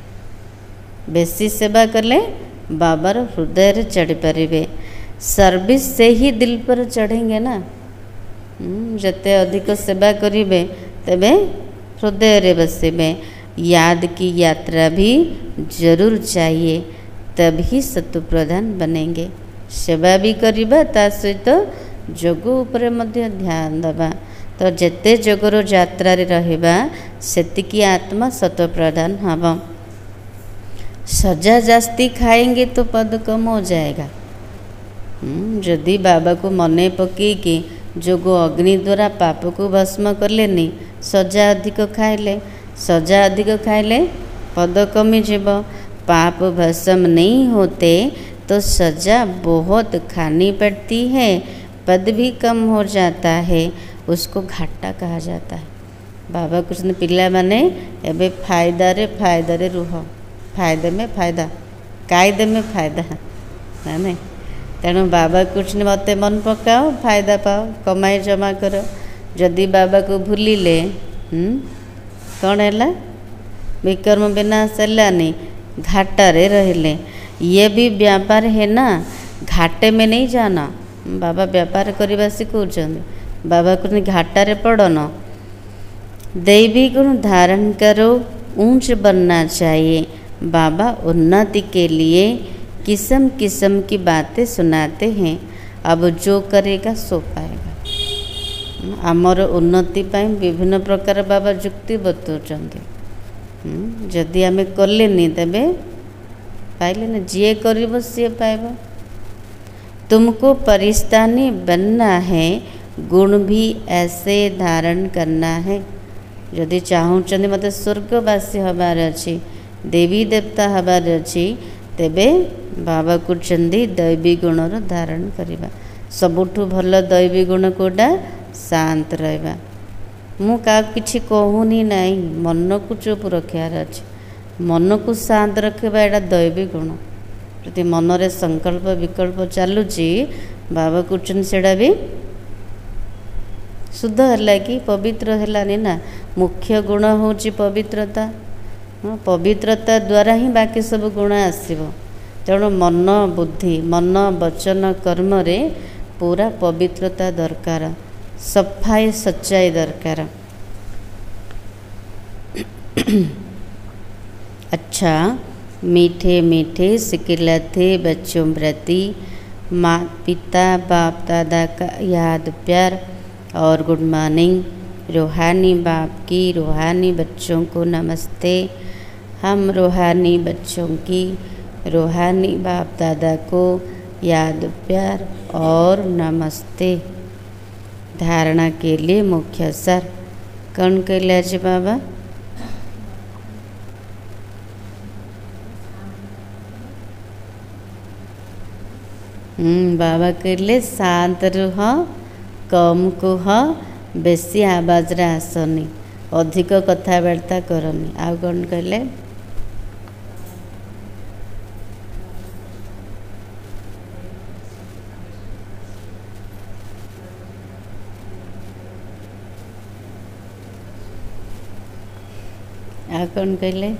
बेसी सेवा कले बाबार हृदय रे चढ़ी पारे। सर्विस से ही दिल पर चढ़ेंगे ना। जते अधिक सेवा करिवे तबे हृदय रे बसेबे। याद की यात्रा भी जरूर चाहिए तभी सत्व प्रधान बनेंगे। सेवा भी करिबा ता सहित जोग उपरे मध्य ध्यान दबा तो जेते जोगर यात्रा रे रहिबा सेतिकी आत्मा सत्व प्रधान हबा। सजा जास्ती खाएंगे तो पद कम हो जाएगा। यदि बाबा को मने पकई कि जोग अग्नि द्वारा पाप को भस्म कले नहीं सजा अधिक खाइले पद कमी जीव। पाप भस्म नहीं होते तो सजा बहुत खानी पड़ती है पद भी कम हो जाता है उसको घाटा कहा जाता है। बाबा कुछ पिला माने एबे फायदा रे रुह फायदे में फायदा कायदे में फायदा ना नहीं तेणु बाबा कुछ मत मन पकाओ फायदा पाओ कमाई जमा कर जदि बाबा को भूलिले कौन है विक्रम विनाश है घाटारे रहले। ये भी व्यापार है ना, घाटे में नहीं जाना। बाबा व्यापार करने सिखाऊँ बाबा को घाटारे पड़न। दैवी गुण धारण करो, ऊंच बनना चाहिए। बाबा उन्नति के लिए किस्म किस्म की बातें सुनाते हैं। अब जो करेगा सो पाएगा। आमर उन्नति पाई विभिन्न प्रकार बाबा जुक्ति बतौଛନ୍ତି। जदि आम कलेनी तेबे पाइले ना, जी कर सी पाइब। तुमको परिस्तानी बनना है, गुण भी ऐसे धारण करना है। जदि चाहूँ मत स्वर्गवासी हबार अच्छी, देवी देवता हबार अच्छी, तेबे बाबा कहते दैवी गुणर धारण करवा। सबुठु भल दैवी गुण कोटा शांत रहा। मु क्या किसी कहूनी नहीं, मन को चुप रखार अच्छे। मन को शांत रखा यहाँ दैवी गुण। प्रति मनरे संकल्प विकल्प चलुची बाबा कहते सेटा भी शुद्ध है कि पवित्र है ना। मुख्य गुण हूँ पवित्रता। पवित्रता द्वारा ही बाकी सब गुण आसब। तेणु मन बुद्धि मन वचन कर्म रे पूरा पवित्रता दरकार, सफाई सच्चाई दरकार। अच्छा, मीठे मीठे सिकिलते बच्चों प्रति माँ पिता बाप दादा का याद प्यार और गुड मॉर्निंग। रूहानी बाप की रूहानी बच्चों को नमस्ते। हम रूहानी बच्चों की रूहानी बाप दादा को याद प्यार और नमस्ते। धारणा के लिए मुख्य सार कौन कहले जी बाबा? बाबा कहले शांत रुह, कम कुह, बेसी आवाज रे आसनी, अधिक कथबार्ता करनी। आउ कौन कहले? आ कौन कहले?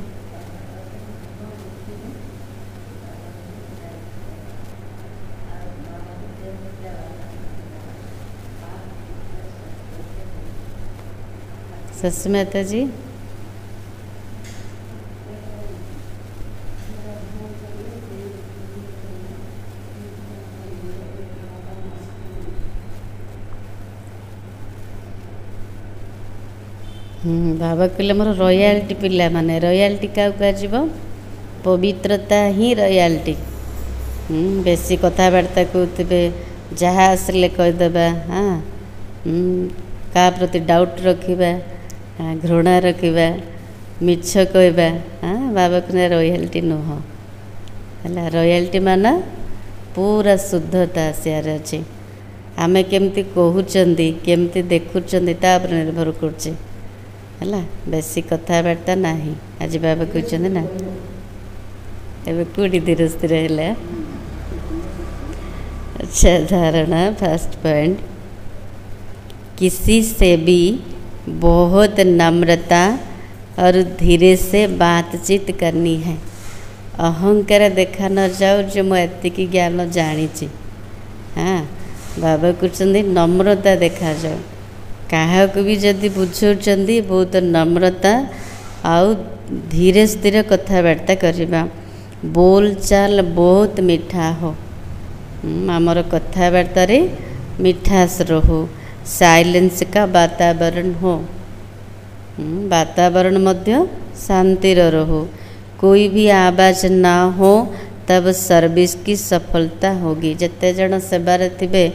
सस्मिता जी बाबा कहले मोर रॉयल्टी पिला माने रॉयल्टी क्या कह पवित्रता ही रॉयल्टी। बेसी कथबार्ता कहते जहाँ आसले कहीदेबा। हाँ, क्या प्रति डाउट रखा, घृणा रखा, मिछ कहवा। हाँ, बाबा कहने रॉयल्टी नुह है। रॉयल्टी माना पूरा शुद्धता आसार अच्छे। आमे केमती कहते केमती देखुंट तापर निर्भर कर बेसी कथबार्ता ना। आज बाबा कहते ना एवं कूड़ी धीरे स्थिर है। अच्छा, धारणा फर्स्ट पॉइंट, किसी से भी बहुत नम्रता और धीरे से बातचीत करनी है। अहंकार देखा न जाओ जो मुझे एतिकी ज्ञान जानी। हाँ, बाबा कहते नम्रता देखा जाओ। क्या भी जदि बुझाऊँच बहुत नम्रता आउ धीरे स्थिर कथबार्ता करवा। बोल चाल बहुत मीठा हो। आमर कथबार्ता रे मिठास रहो। साइलेंस का वातावरण हो। वातावरण मध्य शांतिर रहो। कोई भी आवाज़ ना हो तब सर्विस की सफलता होगी। जिते जन सेवार थे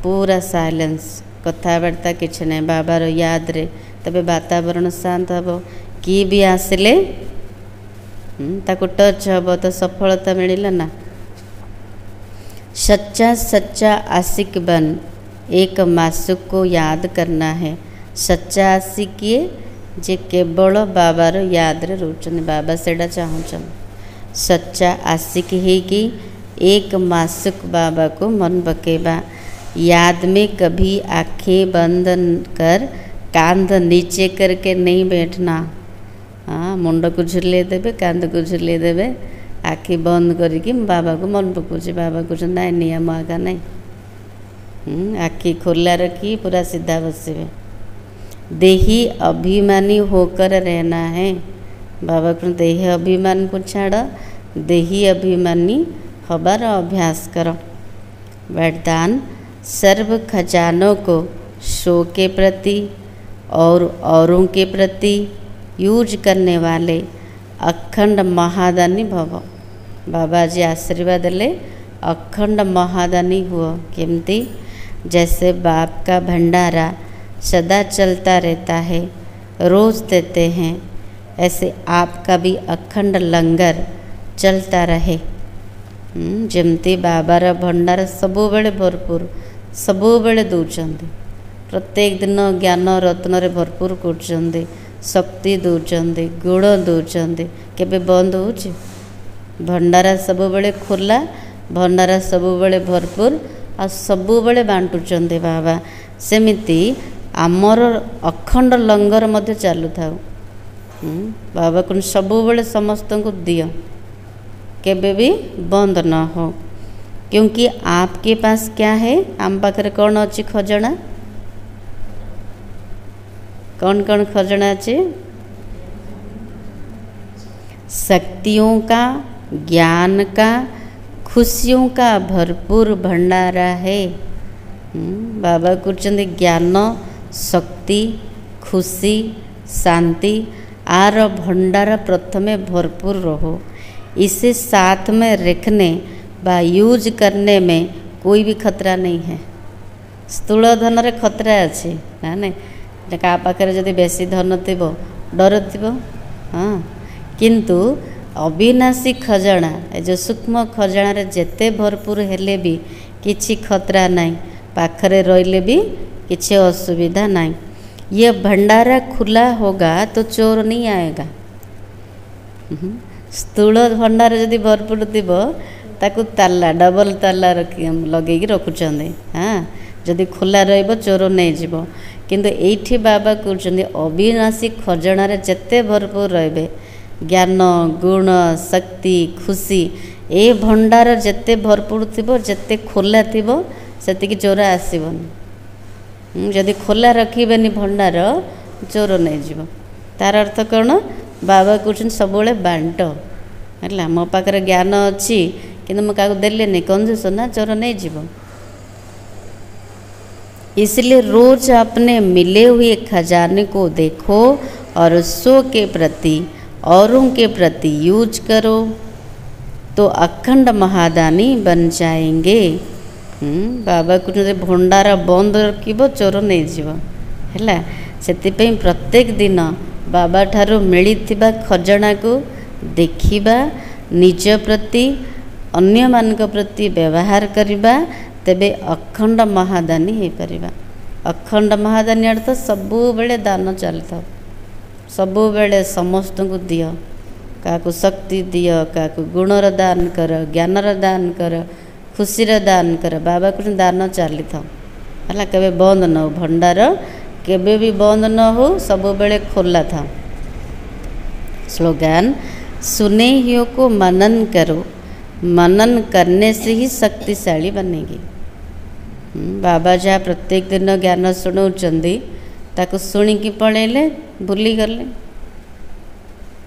पूरा साइलेंस, कथबार्ता किसी ना बाबार याद रे, तबे वातावरण शांत हम। कि भी आसिले ताको टच हम तो सफलता मिलला ना। सच्चा सच्चा आशिक बन, एक मासूक को याद करना है। सच्चा आशिक किए जे केवल बाबार याद रे रोचन। बाबा सेटा चाहूँ सच्चा आशिक है कि एक मासुक बाबा को मन पकेबा। याद में कभी आँखें बंद कर कांध नीचे करके नहीं बैठना। हाँ, मुंड को झुले देवे, कांध को झुले देवे, आँखि बंद करके बाबा को मन पकाउछि। बाबा कहते नाई नियम आगा नहीं, आँखि खोला रखी पूरा सीधा बसवे। देही अभिमानी होकर रहना है। बाबा को देह अभिमान को छाड़, देही अभिमानी हबार अभ्यास करो। वरदान सर्व खजानों को शो के प्रति और औरों के प्रति यूज करने वाले अखंड महादानी भव। बाबा जी आशीर्वाद ले अखंड महादानी हुआ। केमती? जैसे बाप का भंडारा सदा चलता रहता है, रोज़ देते हैं, ऐसे आपका भी अखंड लंगर चलता रहे। जमती बाबार भंडार सबुबेले भरपूर, सबुबेले दौरान, प्रत्येक दिन ज्ञान रत्न रे भरपूर कर, शक्ति दौरान, गुण दौरान, केबे बंद होउछि? भंडारा सबुबेले खोला, भंडारा सबुबेले भरपूर आ सबुबेले बांटुचंदे बाबा। सेमिति आमर अखंड लंगर मध्य चालू थाउ। बाबा को सबुबेले समस्त को दियो, केबे भी बंद न हो। क्योंकि आपके पास क्या है? आम पाखरे कौन अच्छी खजाना? कौन कौन खजाना अच्छे? शक्तियों का, ज्ञान का, खुशियों का भरपूर भंडारा है। बाबा कहते ज्ञान, शक्ति, खुशी, शांति आर भंडार प्रथमे भरपूर रहो। इसे साथ में रखने बा यूज करने में कोई भी खतरा नहीं है। स्थूल धन रे खतरा अच्छे ना नहीं, का पाखे जदि बेसी धन थिब डर थिब। हाँ, किंतु अविनाशी खजाना, ए जो सूक्ष्म खजाना रे जेते भरपूर हेले भी किछि खतरा नहीं, पाखरे रहिले भी किछि असुविधा नहीं। ये भंडारा खुला होगा तो चोर नहीं आएगा। स्थूल भंडार जदि भरपूर थिब ताकू ताला, डबल ताला लगे रखुचंदे। हाँ, जदि खुला रहिबो चोर नहीं जीव। किंतु एठी बाबा कहउचंदे अविनाशी खजाना रे जेते भरपूर रहिबे, ज्ञान, गुण, शक्ति, खुशी, ए भंडार जेते भरपूर थिबो, जेते खोला थिबो, सेतिकी चोर आसीबनी। जदि खोला रखिबेनी भंडार, चोर नहीं जीव। तार अर्थ कौन? बाबा कहउछन सबुबेले बांट है। मो पाखरे ज्ञान अच्छी किंतु मैं क्या देलेनी, कंजूस ना, चोर नहीं जीव। इसलिए रोज अपने मिले हुए खजाने को देखो और सो के प्रति, औरों के प्रति यूज करो तो अखंड महादानी बन जाएंगे। बाबा कहते भंडार बंद रखिबो, चोर नहीं जीव है। से प्रत्येक दिन बाबा ठारो मिलिथिबा खजाना को देखिबा, निज प्रति अन्य मानक प्रति व्यवहार करिबा, तेबे अखंड महादानी हो पारिबा। अखंड महादानी अर्थ सबु बेले दान चलता, सबु बेले समस्त को दियो, काकू शक्ति दियो, काकू गुणर दान कर, ज्ञानर दान कर, खुशीर दान कर। बाबा को दान चली था है, केबे बंद न हो। भंडार केबे भी बंद न हो, सबु बेले खोला था। स्लोगन सुने हियों को मनन करो, मनन करने से ही शक्तिशाली बनेगी। बाबा जहाँ प्रत्येक दिन ज्ञान शुणाउचंदी, ताकू शुणिकी पळेले भूली गले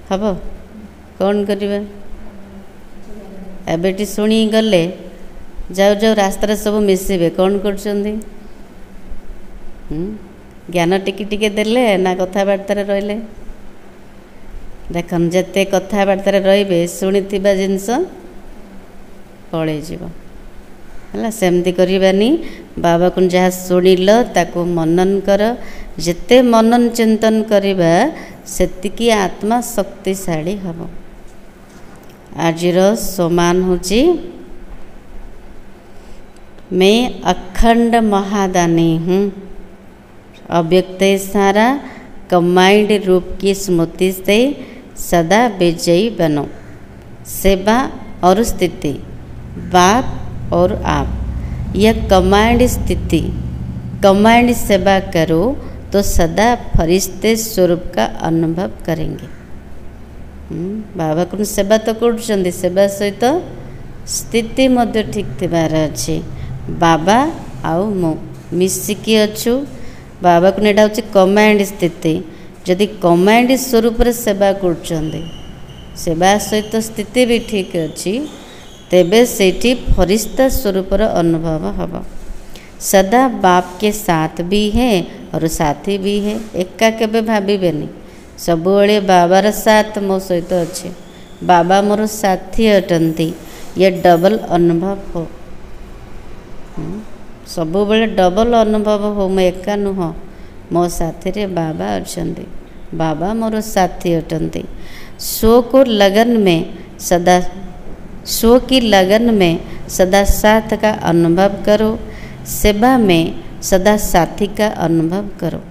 हम कौन करिबा? एबेटी शुणी गले, जाऊ जाऊ रास्ता सब मिसिबे, कौन करछंदी? ज्ञान टिके टिके देले ना कथबार्ता रहिले? देखन जेते कथबार्ता रहिबे, शुणिथिबा जिनस पळै जीव है। सेमती करबानी। बाबा को जहाँ शुणिल ताको मनन कर। जेते मनन चिंतन करिबा सेतिकी आत्मा शक्तिशाली हम। आजिर समान होची मैं अखंड महादानी हूँ। अव्यक्त सारा कमांड रूप की स्मृति से सदा विजयी बनो। सेवा और स्थिति बाप और आप, यह कमांड स्थिति, कमांड सेवा करो तो सदा फरिश्ते स्वरूप का अनुभव करेंगे। बाबा को सेवा तो कर सेवा सहित स्थिति मध्य ठीक थिबार अच्छे। बाबा आउ मु मिसिकी अच्छु। बाबा को नेटा होची कमांड स्थिति। जदि कमांड स्वरूप रे सेवा कर सेवा सहित स्थिति भी ठीक अच्छी, तेबे सेठी फरिश्ता स्वरूप अनुभव हम। सदा बाप के साथ भी है और साथी भी है। एका केबे भाबिबेनी, सबुबले बाबार साथ मो सहित अच्छे, बाबा मोर साथी अटंती, ये डबल अनुभव हो। सबुबले डबल अनुभव हो, मैं एका नुह, मो साथी रे बाबा अछंती, बाबा मोर साथी अटंती। सो को लगन में सदा, सो की लगन में सदा साथ का अनुभव करो, सेवा में सदा साथी का अनुभव करो।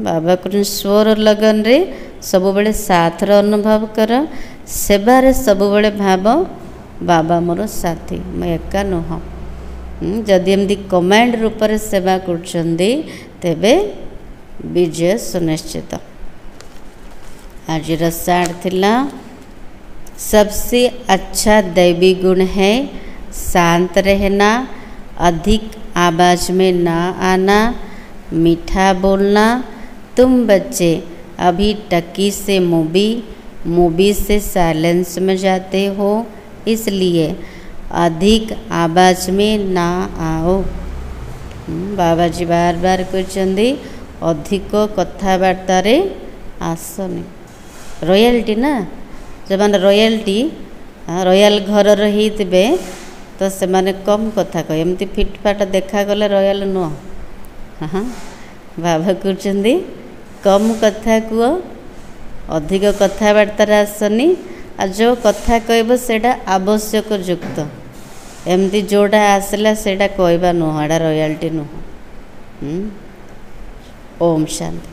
बाबा को स्वर लगन रे सब बड़े साथ रो अनुभव कर, सेवा रे सब बड़े भाव बाबा मोर साथी, मैं एका नुह। जदि एमती कमांड रूप से सेवा करछंदी तेबे विजय सुनिश्चित। आज रसाड़ थिला, सबसे अच्छा दैवी गुण है शांत रहना, अधिक आवाज़ में ना आना, मीठा बोलना। तुम बच्चे अभी टकी से मूवी से साइलेंस में जाते हो, इसलिए अधिक आवाज़ में ना आओ। बाबा जी बार बार कहते अधिक कथबार्ता रे आसनी। रॉयल्टी ना, जो मैंने रॉयल्टी रॉयल घर रही थे तो से माने कम कथा कह, एमती फिटफाट देखागले रॉयल नुह। हाँ, बाबा कहते कम कथा कह, अधिक कथबार्ता आसनी, आ जो कथा कहब सेटा आवश्यक युक्त, एमती जोड़ा आसला सेटा कहबा नुह, एटा रॉयल्टी नुह। ओम शांति।